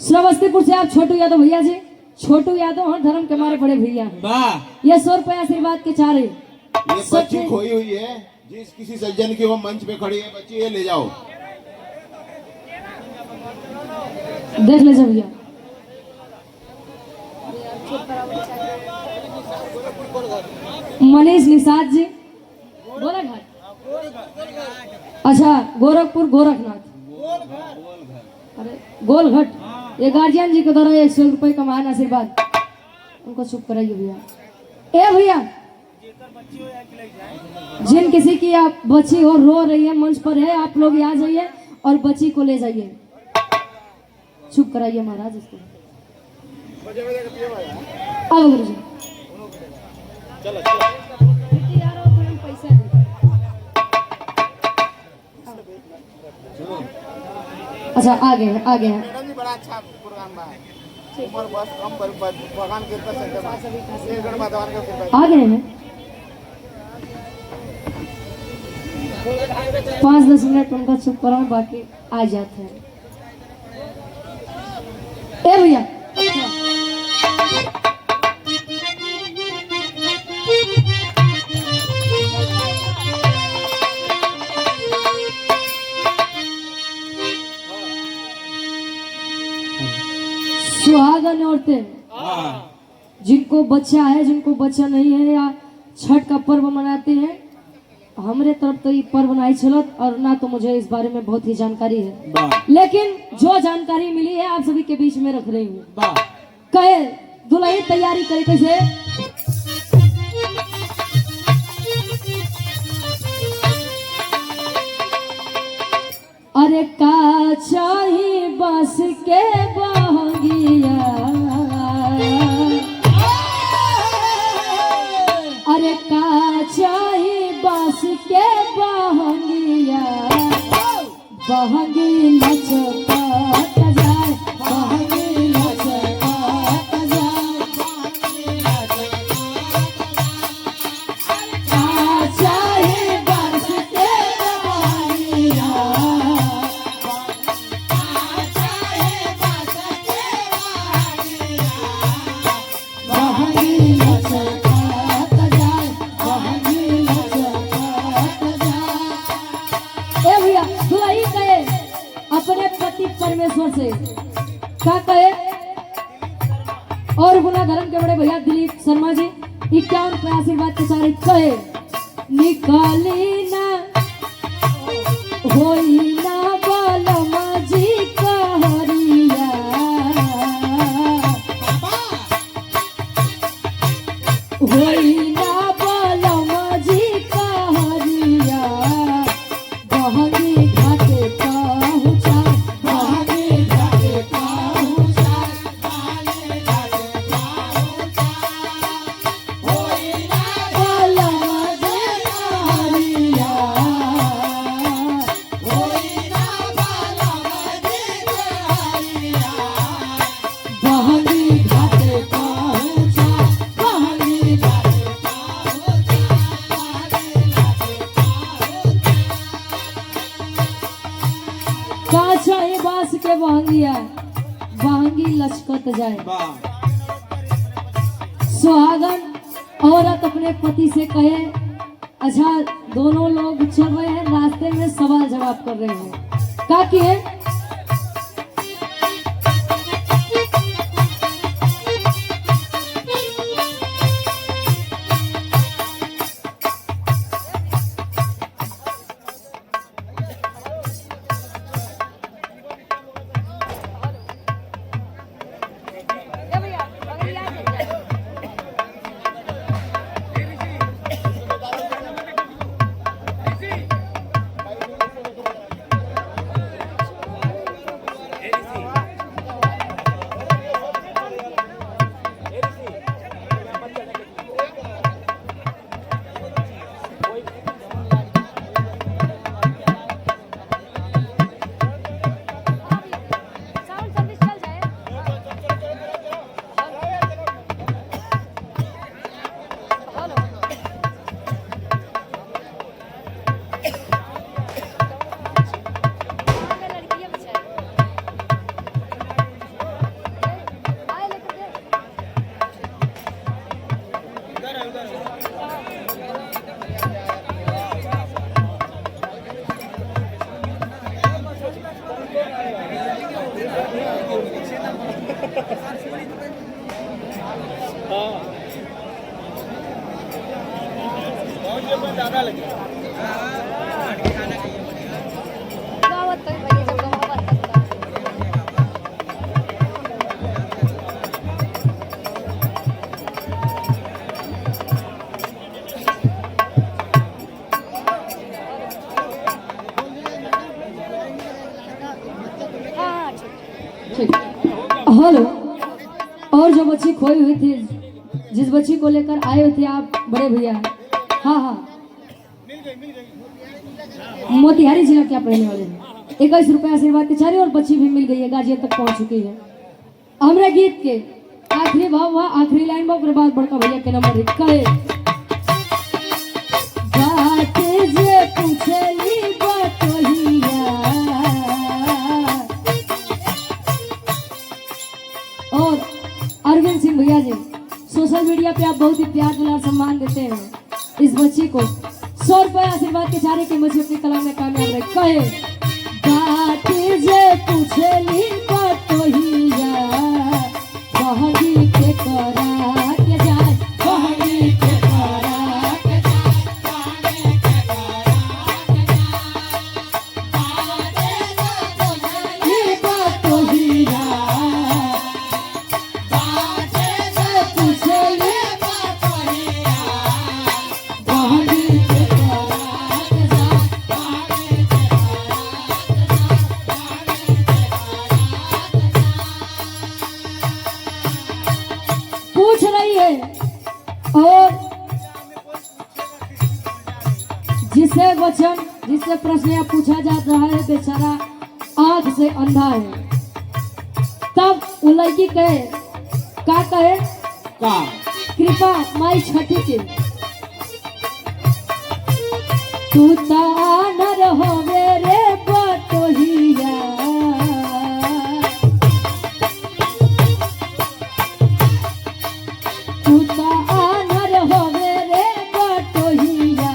श्रावस्तीपुर से आप छोटू यादव भैया जी छोटू यादव हैं धर्म के हमारे बड़े भैया हैं। ये 100 रुपए आशीर्वाद के चारे ये बच्ची खोई हुई है जिस किसी सज्जन की वो मंच पे खड़ी है बच्ची, ये ले जाओ। देख लीजिए भैया। मनीष निषाद जी, गोरखघाट। अच्छा, गोरखपुर गोरखनाथ। अरे गोलघट। ये गार्जियन जी के द्वारा 100 रुपए का महान आशीर्वाद, उनको चुप कराइए भैया। ए भैया, जिन किसी की आप बच्ची हो रो रही है, मंच पर है, आप लोग यहाँ जाइए और बच्ची को ले जाइए। चुप कराइए महाराज इसको। आओ गुरुजी। चलो चलो। पैसा दे। अच्छा आगे है, आगे है। मैडम जी बड़ा अच्छा प्रोग्राम बा। उमर बस कम पर भगवान के कृपा से एक गण भगवान के कृपा। आगे है। 5-10 मिनट उनका चुप कराओ, बाकी आ जाते हैं। ए भैया, सुहागन औरतें जिनको बच्चा है, जिनको बच्चा नहीं है, या छठ का पर्व मनाते हैं, हमारे तरफ तो ये पर्व नहीं चलत और ना तो मुझे इस बारे में बहुत ही जानकारी है, लेकिन जो जानकारी मिली है आप सभी के बीच में रख रही हूँ। कहे दुल्हन तैयारी करे कैसे? अरे का चाही बस के बहंगिया, अरे का चाही बस के बहंगिया, बहंगी लचकत जाए, बहंगी लचकत जाए, का चाही बस के बहंगिया, बहंगी लचकत जाए, बहंगी लचकत जाए। ए भैया, दुल्हन कहे अपने पति परमेश्वर से, क्या कहे? और गुना धर्म के बड़े भैया दिलीप शर्मा जी 51 पे आशीर्वाद के सारे कहे, निकाली ना होई ना बालमा जी कहरिया, होई ना बालमा जी कहरिया, बहंगी घाटे पहुँचा, बहंगी घाटे पहुँचा, बहंगी घाटे पहुँचा, होई ना बालमा जी कहरिया, होई ना बालमा जी कहरिया, बहंगी घाटे पहुँचा, बहंगी घाटे का चाहे बास के बहंगिया, बहंगी लचकत जाए। सुहागन औरत अपने पति से कहे, अच्छा दोनों लोग चल रहे हैं, रास्ते में सवाल जवाब कर रहे हैं, क्या किए? ठीक। हेलो। और जो बच्ची खोई हुई थी, जिस बच्ची को लेकर आए हुए थे आप बड़े भैया, हाँ हाँ, मोतिहारी जिला क्या पढ़ने वाले हैं। 21 रुपये आशीर्वाद के चारे और बच्ची भी मिल गई है, गाजिया तक पहुंच चुकी है। हमारे गीत के आखिरी भाव हुआ, आखिरी लाइन में ओकरे बाद बड़का भैया के नंबर कहे बात जे पूछली बटोहिया। और अरविंद सिंह भैया जी, सोशल मीडिया पे आप बहुत ही प्यार दुलार सम्मान देते हैं इस बच्ची को। 100 रुपये आशीर्वाद के चारे की बच्ची अपनी कला में कामयाब रहे। कहे बात जे पूछली बटोहिया, बहनी के करा के जाए, बहनी के करा के जाए, बटोहिया पूछली बटोहिया, बहनी के करा के जाए। पूछ रही है और जिससे प्रश्न यह पूछा जा रहा है बेचारा आंख से अंधा है। तब वो लड़की कहे का कहे का कृपा माई छठी के तू तानर होवे रे बटोहिया, तू तानर होवे रे बटोहिया,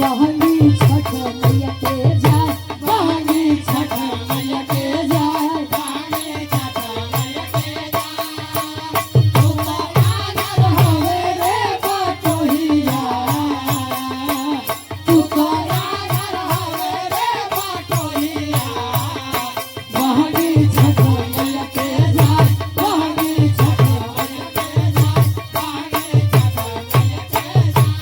बहनी छठ मैया के जाए, बहनी छठ मैया के जाए, बहनी छठ मैया के जाए, तू तानर होवे रे बटोहिया, तू तानर होवे रे बटोहिया, बहनी छठ मैया के जाए, बहनी छठ मैया के जाए, बहनी छठ मैया के जाए।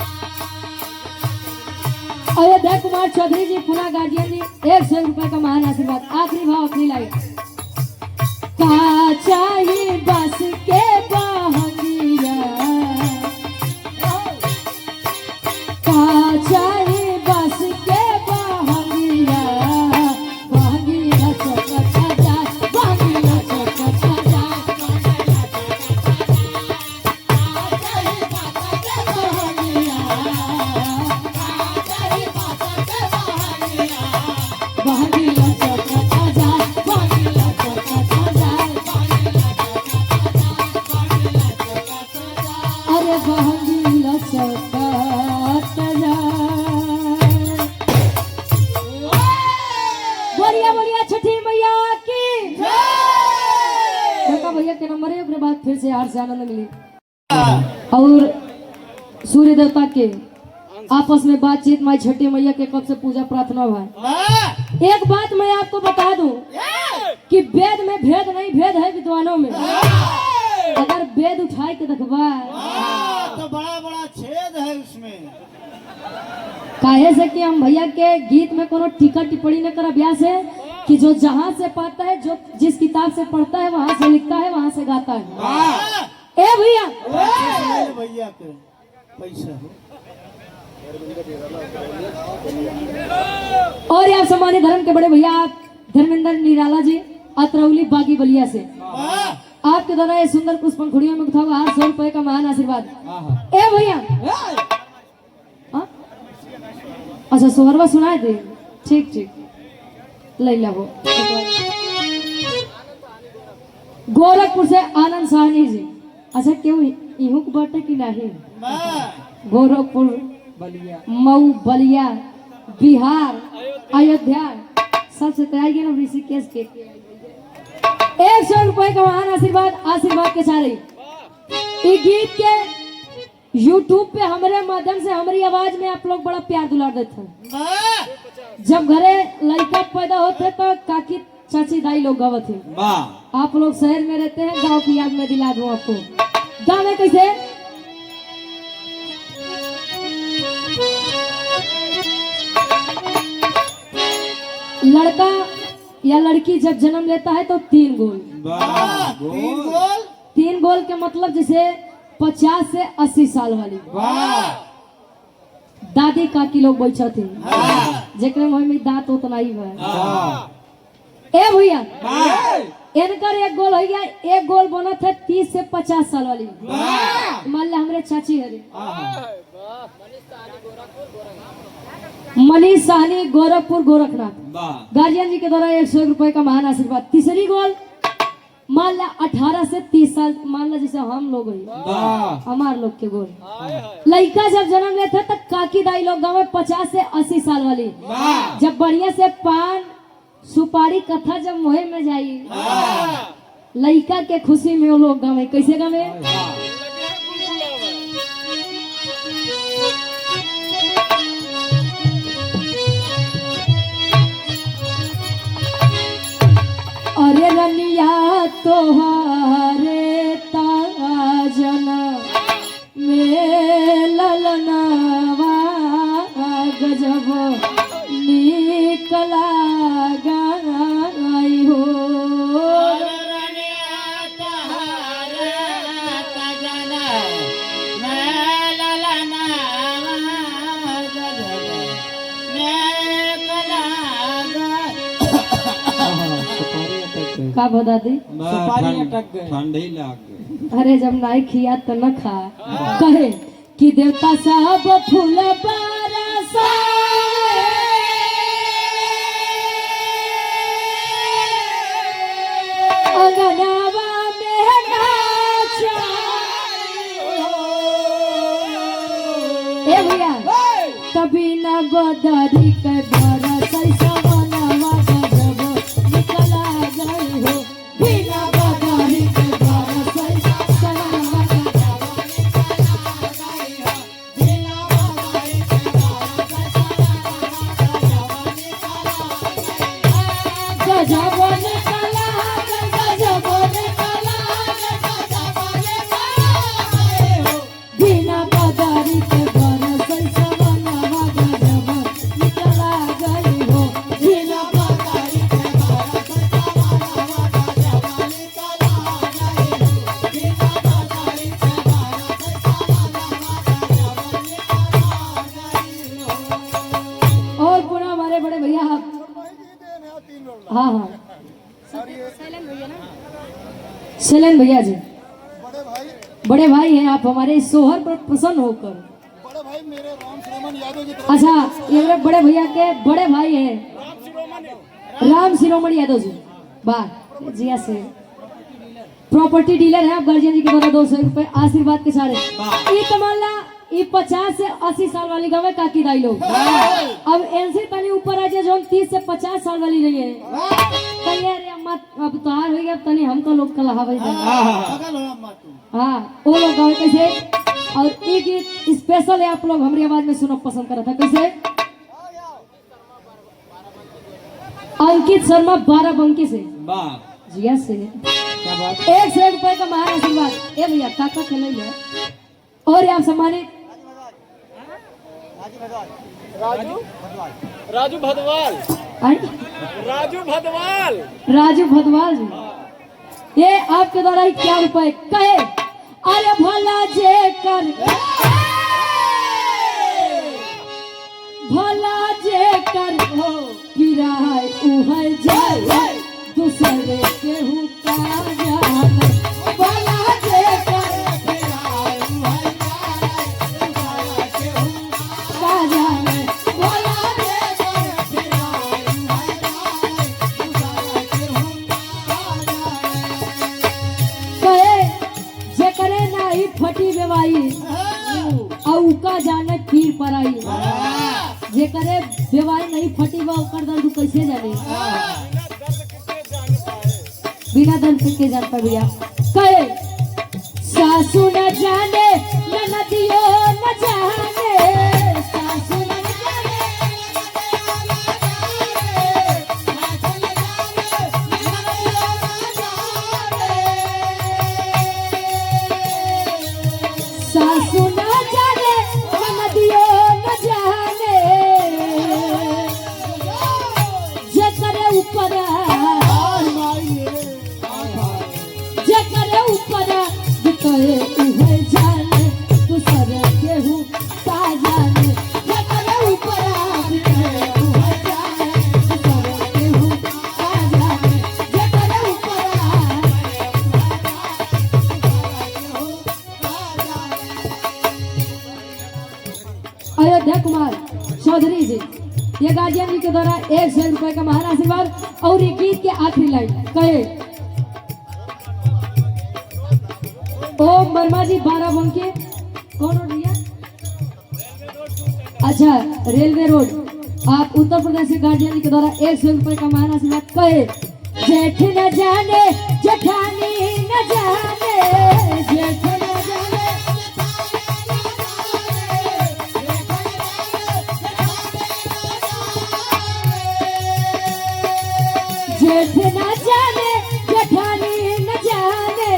अयोध्या कुमार चौधरी जी पुना गार्जियन जी 100 रुपए का महान आशीर्वाद। आखिरी भाव अपनी लाइन का चाहिए बस के बहंगिया, का चाहिए बस के बहंगिया, बहंगिया चौकटा जाए, बहंगिया चौकटा जाए, बहंगिया चौकटा जाए, बहंगिया चौकटा जाए, अरे बहंगिया चौकटा जाए। बोलिया बोलिया छठी मैया की बड़का भैया के नंबर है, अपने बाद फिर से हार से आनंद मिली और सूर्य देवता के आपस में बातचीत माई छठी मैया के कब से पूजा प्रार्थना भाई। एक बात मैं आपको बता दूं कि वेद में भेद नहीं, भेद है विद्वानों में। अगर वेद उठाए के देखबा तो बड़ा बड़ा छेद है उसमें। काहे से कि हम भैया के गीत में कोनो टीका टिप्पणी न कर अभ्यास है कि जो जहाँ से पाता है, जो जिस किताब से पढ़ता है वहां से लिखता है, वहां से गाता है। ए भैया भैया के पैसा और आप सम्मानित धर्म के बड़े भैया आप धर्मेंद्र निराला जी अतरौली बागी बलिया से आपके द्वारा ये सुंदर पुष्प पंखुड़ियों में उठाओ 100 रुपए का महान आशीर्वाद। ए भैया हाँ? अच्छा सोहरवा सुनाए थे, ठीक ठीक ले लो। गोरखपुर से आनंद साहनी जी। अच्छा क्यों इहू के बाटे की नहीं? गोरखपुर मऊ बलिया बिहार अयोध्या सबसे तैयारी ना ऋषिकेश के 100 रुपए का महान आशीर्वाद। आशीर्वाद के सारे इस गीत के YouTube पे हमारे माध्यम से हमारी आवाज में आप लोग बड़ा प्यार दुलार देते हैं। वाह जब घरे लड़का पैदा होते तो काकी चाची दाई लोग गावत थे। वाह आप लोग शहर में रहते हैं, गांव की याद में दिला दूं आपको। गाँव में कैसे लड़का या लड़की जब जन्म लेता है तो 3 गोल। वाह तीन गोल 3 गोल के मतलब जैसे 50 से 80 साल वाली वाह दादी काकी लोग बैठा थे, जेकरे मुंह में दांत उतना ही है। ए भैया इनकर 1 गोल हो गया, 1 गोल बना था 30 से 50 साल वाली। मान लो हमारे चाची हरे मनीष साहनी गोरखपुर गोरखनाथ गार्जियन जी के द्वारा 101 रुपए का महान आशीर्वाद। तीसरी गोल मान ला 18 से 30 साल, मान ला जैसे हम लोग हमार लोग के गोल। लड़का जब जन्म लेते तब काकी दाई लोग गाँव में 50 से 80 साल वाली जब बढ़िया से पान सुपारी कथा जब मुहे में जाई लड़का के खुशी में वो लोग गावे। कैसे गावे अरे रनिया तोहारे ताजन में ललनवा गजब निकला गाई हो। का बता दी सुपारी अटक गए ठंड ही लग गए। अरे जब नाई खिया तो न खा कहे कि देवता साहब फूल बरसा अंगनावा में नाचा। ए भैया कभी न बदरी के बरस सवनवा गजब निकला गई हो। बिना बदरी के बरस सवनवा गजब निकला गई हो। बिना बदरी के बरस सवनवा गजब निकला गजब निकला गजब निकला गई हो। बिना बदरी के बरस सवनवा गजब निकला गई हो। बिना बदरी के बरस सवनवा गजब निकला गई हो। बिना बदरी के बरस सवनवा गजब निकला गई हो। और पूरा हमारे बड़े भैया हाँ हाँ शैलेंद्र भैया जी बड़े भाई हैं आप हमारे इस सोहर पर प्रसन्न होकर। बड़े भाई मेरे राम श्रीमान यादव की तरफ अच्छा ये मेरे बड़े भैया के बड़े भाई हैं राम शिरोमणि यादव जी वाह जिया से प्रॉपर्टी डीलर है। आप गार्जियन जी के द्वारा 200 रुपए आशीर्वाद के सारे ये कमाला ये 50 से 80 साल वाली गाँव में काकी दाई लोग। अब इनसे तनी ऊपर आ जाए जो हम 30 से 50 साल वाली रही है कहिए अरे अम्मा अब तो हार हो गया तनी हम तो लोग कल हवा हाँ वो लोग गाँव कैसे। और एक गीत स्पेशल है आप लोग हमारी आवाज में सुनो पसंद करा था कैसे अंकित शर्मा 12 बंकी से जिया से 101 रुपए का महान आशीर्वाद। ए भैया काका खेले लिया और आप सम्मानित राजू भदवाल अरे राजू भदवाल जी ये आपके द्वारा ही क्या रुपए कहे अरे भला जे कर भला जे कर हो पिराय उहर जाए दूसरे के हूँ का जाने भला जे कर पिराय उहर जाए दूसरे के हूँ का जाने भला जे कर पिराय उहर जाए दूसरे के हूँ का जाने कहे जे करे नाही फटी बेवाई औ का जाने पीर पराई जे करे बेवाई नहीं फटी बा ओकर दर्द कैसे जाने बिना दर्द के जानता भैया कहे सासू न जाने न नदियो न जाने सासू न सासू न जाने नदियो न जाने जे करे ऊपर जे करे ऊपर बितए उहे जाने दूसर केहू का जाने जे करे ऊपर बितए उहे जाने दूसर केहू का जाने जे करे ऊपर अयोध्या कुमार चौधरी जी ये गार्जियन जी के द्वारा 100 रुपए का महान आशीर्वाद और ये गीत के आखिरी लाइन कहे ओम वर्मा जी 12 बंके कौन रोड भैया? अच्छा रेलवे रोड आप उत्तर प्रदेश के गार्जियन जी के द्वारा 100 रुपए का महान आशीर्वाद कहे जेठ न जाने जेठानी न जाने जेठ न जाने जेठ न जाने जेठानी न जाने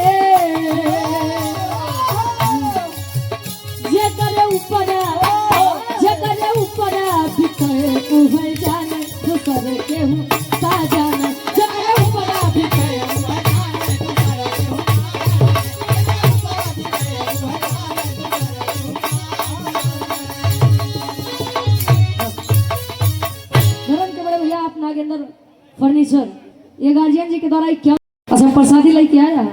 जे करे ऊपर बितए उहे जाने दूसर केहू का जाने जे करे ऊपर बितए उहे जाने दूसर केहू धर्म के बड़े भैया आप नागेंद्र फर्नीचर ये गार्जियन जी के द्वारा क्या अच्छा प्रसादी लेके आया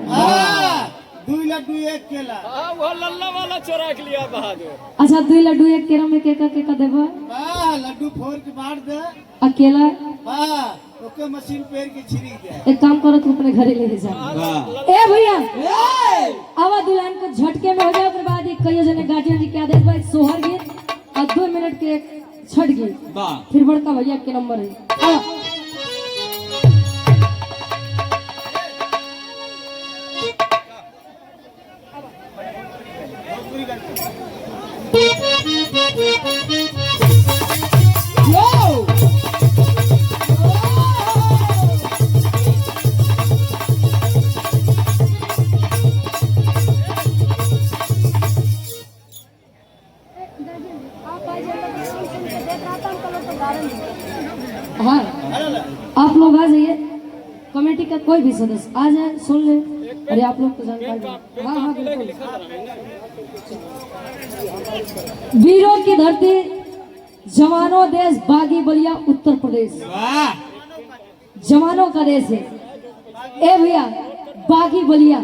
2 लड्डू 1 केला। वो लल्ला वाला चोरा के लिया बहादुर। अच्छा 2 लड्डू 1 केरा में केका देबा लड्डू फोड़ के बांट दे अकेला ओके मशीन पेर के छिड़क दे। एक काम करो तू अपने घरे ले जा ए भैया आवा दुल्हन को झटके में हो जाए उसके बाद कईयो जने गार्जियन जी के आदेश पर एक सोहर गीत और 2 मिनट के एक छठ गीत फिर बड़का भैया के नंबर है हाँ आप लोग आ जाइए कमेटी का कोई भी सदस्य आ जाए सुन ले अरे आप लोग तो जानकारी हाँ हाँ बिल्कुल वीरों की धरती जवानों देश बागी बलिया उत्तर प्रदेश जवानों का देश है ए भैया बागी बलिया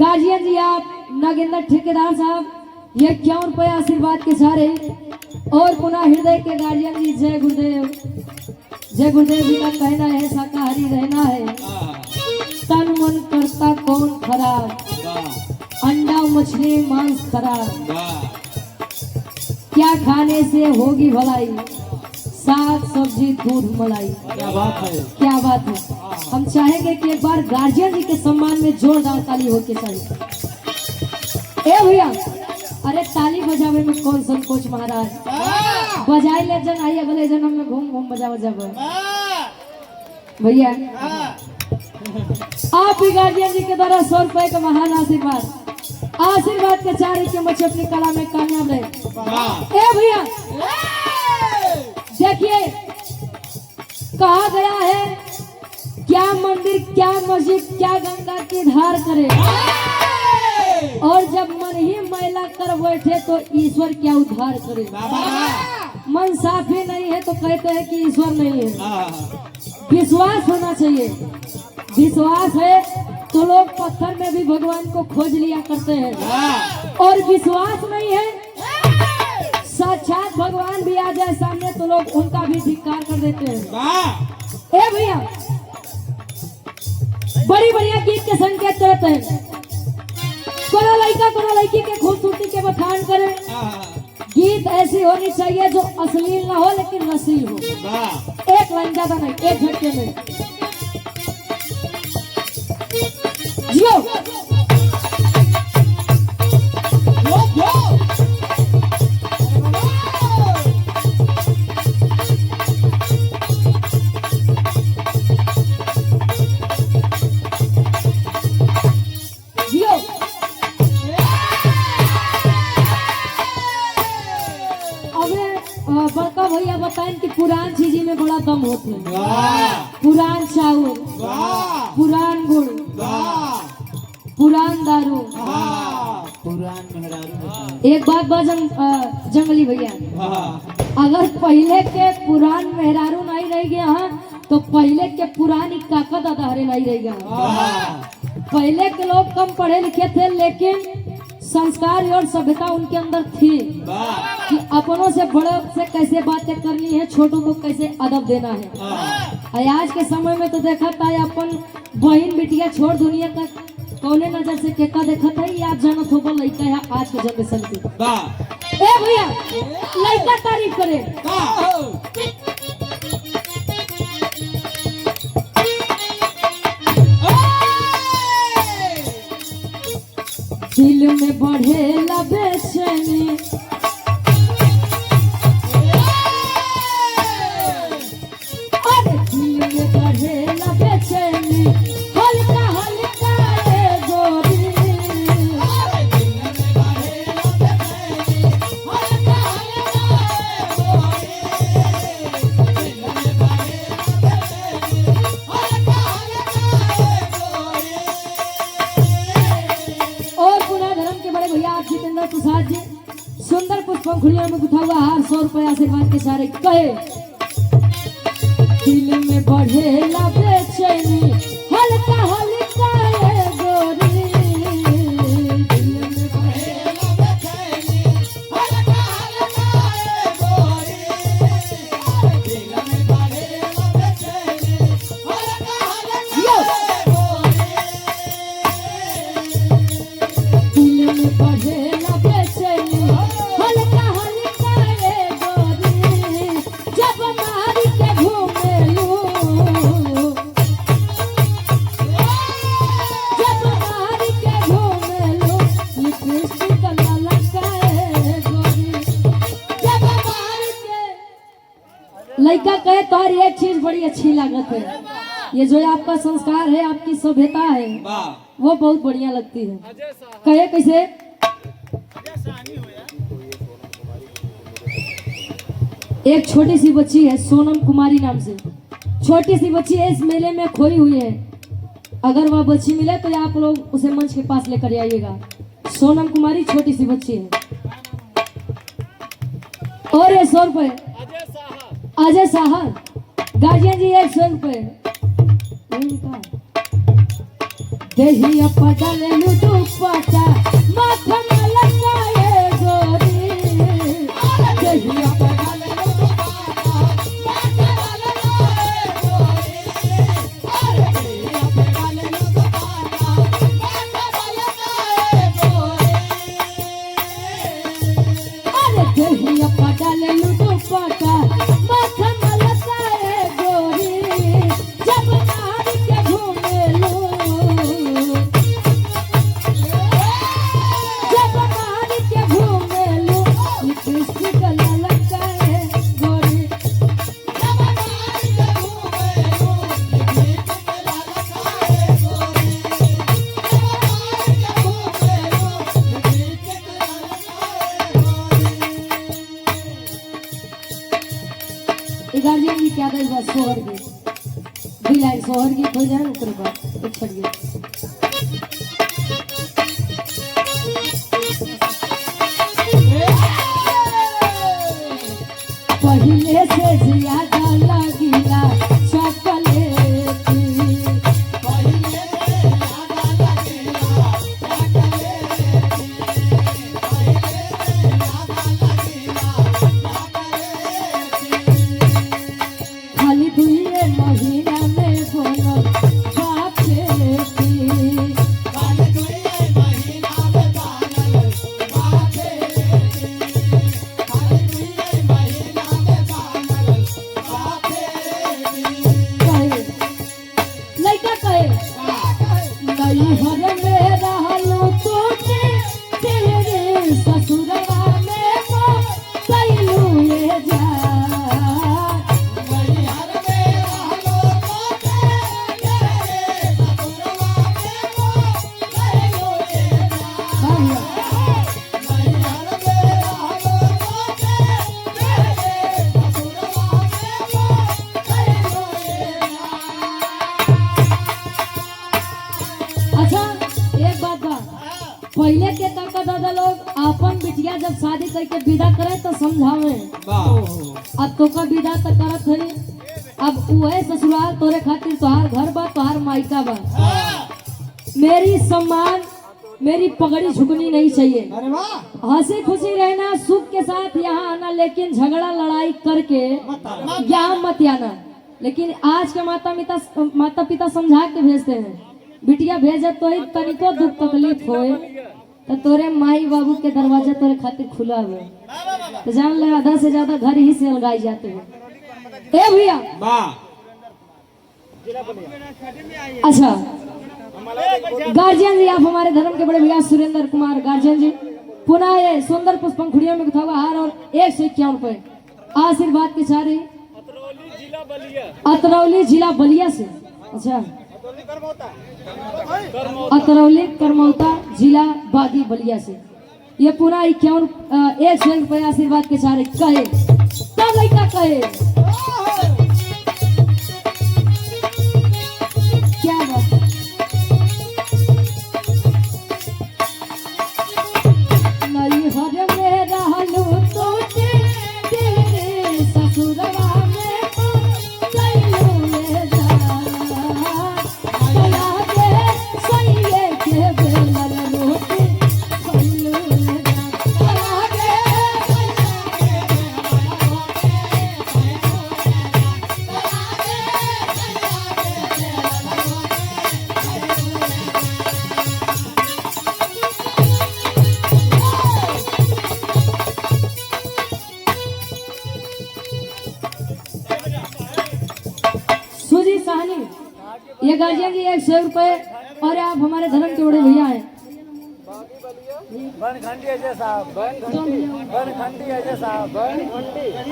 गार्जियन जी आप नागेंद्र ठेकेदार साहब ये 51 रुपये आशीर्वाद के सारे और पुनः हृदय के गार्जियन जी जय गुरुदेव जी का कहना है शाकाहारी रहना है तन मन करता कौन खराब अंडा मछली मांस खराब क्या खाने से होगी भलाई साग सब्जी दूध मलाई क्या बात है हम चाहेंगे कि एक बार गार्जियन जी के सम्मान में जोरदार ताली होके चाहिए ए भैया अरे ताली बजावे में कौन संकोच महाराज बजाई ले जन आई अगले जन्म में घूम बजा भैया आप ही गार्जियन जी के द्वारा 100 रुपए का महान आशीर्वाद के चार के मुझे अपनी कला में कामयाब रहे ए भैया देखिए कहा गया है क्या मंदिर क्या मस्जिद क्या गंगा की धार करे और जब मन ही मैला कर बैठे तो ईश्वर क्या उद्धार करे मन साफ ही नहीं है तो कहते हैं कि ईश्वर नहीं है विश्वास होना चाहिए विश्वास है तो लोग पत्थर में भी भगवान को खोज लिया करते हैं और विश्वास नहीं है साक्षात भगवान भी आ जाए सामने तो लोग उनका भी धिक्कार कर देते हैं ए भैया बड़ी बढ़िया गीत के संकेत करते हैं कोनो लड़का कोनो लड़की के खूबसूरती के बखान करे गीत ऐसी होनी चाहिए जो अश्लील ना हो लेकिन रसील हो एक लाइन ज्यादा नहीं एक झटके में जियो कि पुरान चीजी में बड़ा दम होते हैं। वाह पुरान चावल, वाह पुरान गुड़, वाह पुरान दारू। पुरान मेहरारू बताए। एक बात बजन जंगली भैया, वाह अगर पहले के पुरान मेहरारू नहीं रह गया हाँ तो पहले के पुरानी काका दादा हरे नहीं रह गया। वाह पहले के लोग कम पढ़े लिखे थे लेकिन संस्कार और सभ्यता उनके अंदर थी वाह कि अपनों से बड़ों से कैसे बातें करनी है, छोटों को कैसे अदब देना है। वाह आज के समय में तो देखा था अपन बहन बिटिया छोड़ दुनिया का कौने नजर से केका देखा था ये आप जानत हो लड़का है आज के जनरेशन के। वाह ए भैया लड़का तारीफ करे दिल में बढ़े बेचैनी, अरे दिल में बढ़े बेचैनी, हल्का हल्का रे गोरी। और पुनः धर्म के बड़े भैया आप जितेंद्र प्रसाद जी सुंदर पुष्पंखुलियों में गुथा हुआ हार 100 रुपये आशीर्वाद के सारे कहे दिल में बढ़े बेचैनी हल्का हल्का रे गोरी। दिल में बढ़े बेचैनी हल्का हल्का रे गोरी। दिल में बढ़े बेचैनी हल्का हल्का रे गोरी। दिल में बढ़े बेचैनी हल्का हल्का रे गोरी। जब मारी के घूमे लूं, जब मारी के घूमे लूं, लिपस्टिक ललका रे गोरी। जब मारी के लड़का कहे तोहर ये चीज बड़ी अच्छी लागत है, ये जो आपका संस्कार है आपकी सभ्यता है वाह वो बहुत बढ़िया लगती है। अजय साहब कहे कैसे एक छोटी सी बच्ची है सोनम कुमारी नाम से, छोटी सी बच्ची है इस मेले में खोई हुई है। अगर वह बच्ची मिले तो आप लोग उसे मंच के पास लेकर आइएगा। सोनम कुमारी छोटी सी बच्ची है। और ये 100 रुपये अजय साहब अजय साहब गार्जियन जी 100 रुपये दही पटाले लुटू पटा माथा में लगाए गोरी। दही पटाले लुटू पटा माथा में लगाए गोरी। दही पटाले लुटू पटा माथा में लगाए गोरी। अरे दही पटाले लुटू पटा माथा में लगाए गोरी। जब नारी के घूमे लो, जब नारी के घूमे लो, लिपस्टिक ललका रे गोरी। जब नारी के घूमे लो, लिपस्टिक ललका रे गोरी। जब नारी के घूमे लो, लिपस्टिक ललका रे गोरी। गार्जियन जी क्या दे बस सोहर गीत बिलाई सोहर गीत हो जाए ओकरे बाद एक छड़ गीत। पहले से ज्यादा लगिला चॉकलेटी, पहले से ज्यादा लगिला चॉकलेटी, पहले से ज्यादा लगिला चॉकलेटी। खाली 2 महीना में बोलो बापेटी, खाली 2 महीना में बानल बापेटी, खाली 2 महीना में बानल बापेटी। कहे लड़का कहे नहीं हर में रहलो तोते तेरे ससुरवा में वो कैलू ये जा। बिटिया जब शादी करके विदा करे तो समझावे। अब तो का विदा तो करत है, अब वह ससुराल तोरे खातिर तोहार घर बा, तोहार मायका बा। मेरी सम्मान, मेरी पगड़ी झुकनी नहीं चाहिए। अरे वाह, हंसी खुशी रहना, सुख के साथ यहाँ आना, लेकिन झगड़ा लड़ाई करके यहाँ मत आना। लेकिन आज के माता पिता समझा के भेजते हैं, बिटिया भेजे तो ही तनिको दुख तकलीफ होए तो तोरे माई बाबू के दरवाजा तोरे खातिर खुला हुए, तो जान ले आधा से ज्यादा घर ही से अलगाई जाते हैं। ए भैया, अच्छा गार्जियन जी, आप हमारे धर्म के बड़े भैया सुरेंद्र कुमार गार्जियन जी, पुनः ये सुंदर पुष्पंखुड़ियों में गुथा हुआ हार और 151 रुपए आशीर्वाद के सारे अतरौली जिला बलिया से। अच्छा, अतरौली करमौता जिला बागी बलिया से ये पूरा 51 रुपए आशीर्वाद के सारे कहे तब लड़का कहे क्या बात। नई हर में रहलू तो तेरे ससुरवा में कैलू ले जा कला के सैये के बेलर रोटी कैलू ले जा कला के सुजी साहनी, ये गार्जियन जी 100 रुपए और आप हमारे धर्म के बड़े भैया हैं।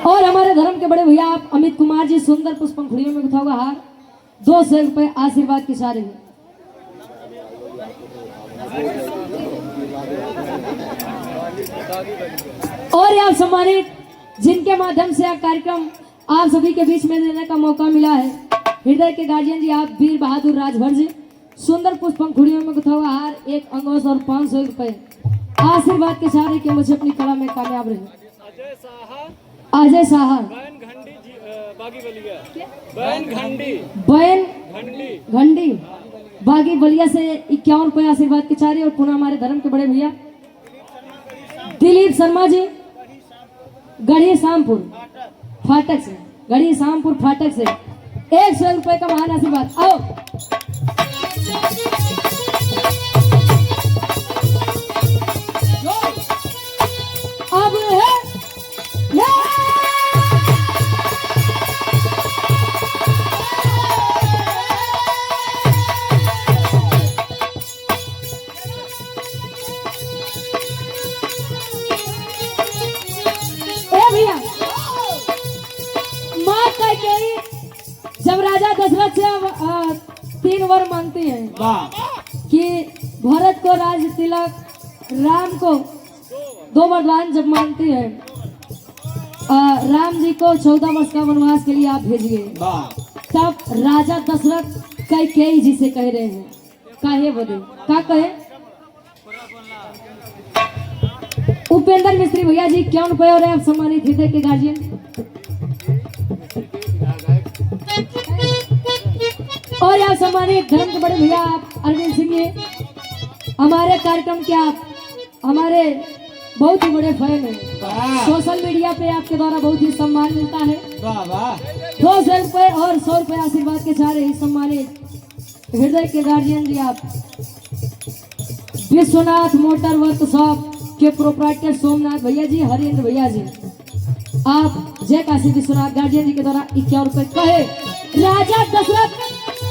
और हमारे धर्म के बड़े भैया आप अमित कुमार जी, सुंदर पुष्पंखुड़ियों में गुथा हुआ हार 200 रुपए आशीर्वाद के सारे हैं। और आप सम्मानित जिनके माध्यम से आप कार्यक्रम आप सभी के बीच में देने का मौका मिला है, हृदय के गार्जियन जी आप वीर बहादुर राजभर जी, सुंदर पुष्पंखुड़ियों में गुथा हुआ हार 1 अंगोस और 500 रुपए आशीर्वाद के सारे के मुझे अपनी कला में कामयाब रहे। अजय साहा बहन घंडी बागी बलिया से 51 रुपए आशीर्वाद के चारे। और पुनः हमारे धर्म के बड़े भैया दिलीप शर्मा जी, गढ़ी शामपुर फाटक से, गढ़ी शामपुर फाटक से 100 रुपए का महान आशीर्वाद। आओ अब है भैया, माँ कैकेयी जब राजा दशरथ से 3 वर मांगती है कि भरत को राज तिलक, राम को 2 वरदान जब मांगती है, राम जी को 14 वर्ष का वनवास के लिए आप भेजिए, तब राजा दशरथ कैकेयी जी से कह रहे हैं, काहे बोले का कहे? उपेंद्र मिस्त्री भैया जी 51 रुपए और आप सम्मानित हृदय के गार्जियन। और आप सम्मानित धर्म के बड़े भैया आप अरविंद सिंह जी, हमारे कार्यक्रम के आप हमारे बहुत ही बड़े फैन हैं। सोशल मीडिया पे आपके द्वारा बहुत ही सम्मान मिलता है। 200 रुपए और 100 रुपए आशीर्वाद के सारे ही सम्मानित हृदय के गार्जियन जी आप विश्वनाथ मोटर वर्कशॉप के प्रोप्राइटर सोमनाथ भैया जी, हरिंद्र भैया जी, आप जय काशी विश्वनाथ गार्जियन जी के द्वारा 51 रुपए कहे। राजा दशरथ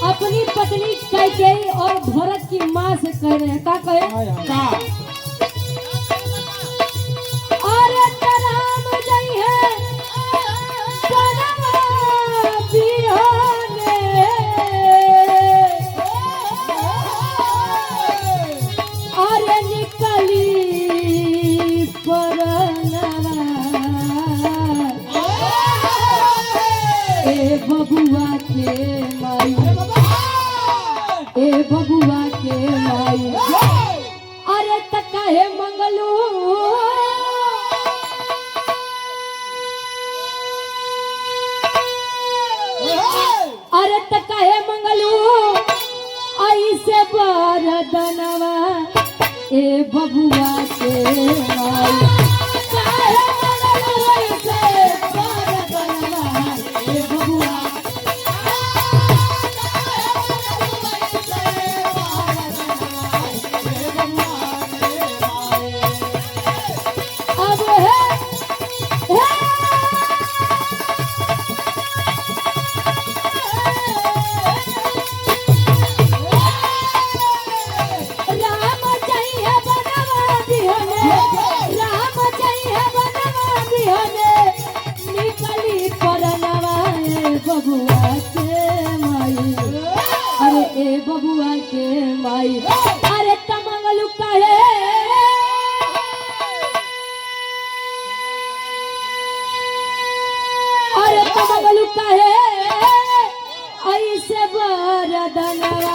अपनी पत्नी कैकेयी और भरत की माँ से कह रहे हैं, का कहे? अरे राम जय है अरे निकली ए बबुआ के माई, ए बबुआ के माई, अरे तक है मंगलू अरे त कहे मंगलू ऐसे बरदनवा ए बबुआ के माई काहे मंगलू ऐसे बरदनवा ए बबुआ अब है राम चाहिए बनवा दिहने राम चाहिए बनवा दिहने निकली परनवा ए बबुआ के माई अरे ए बबुआ के माई अरे तमंगलू कहे अरे तमंगलू कहे ऐसे बरदनवा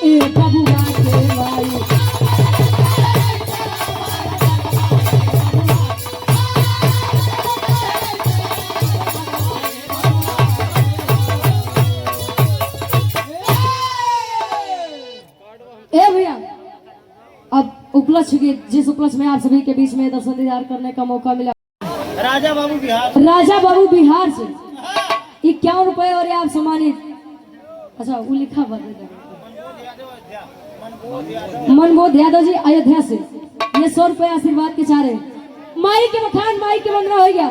ए बबुआ के माई ए भैया अब उपलक्ष्य के जिस उपलक्ष्य में आप सभी के बीच में दर्शन दीदार करने का मौका मिला राजा बाबू बिहार राजा बाबू बिहार से 51 रुपए और आप सम्मानित अच्छा वो लिखा बदल मनमोहन यादव जी अयोध्या से ये 100 रुपए आशीर्वाद के चारे माई के मखान माई के बंदना हो गया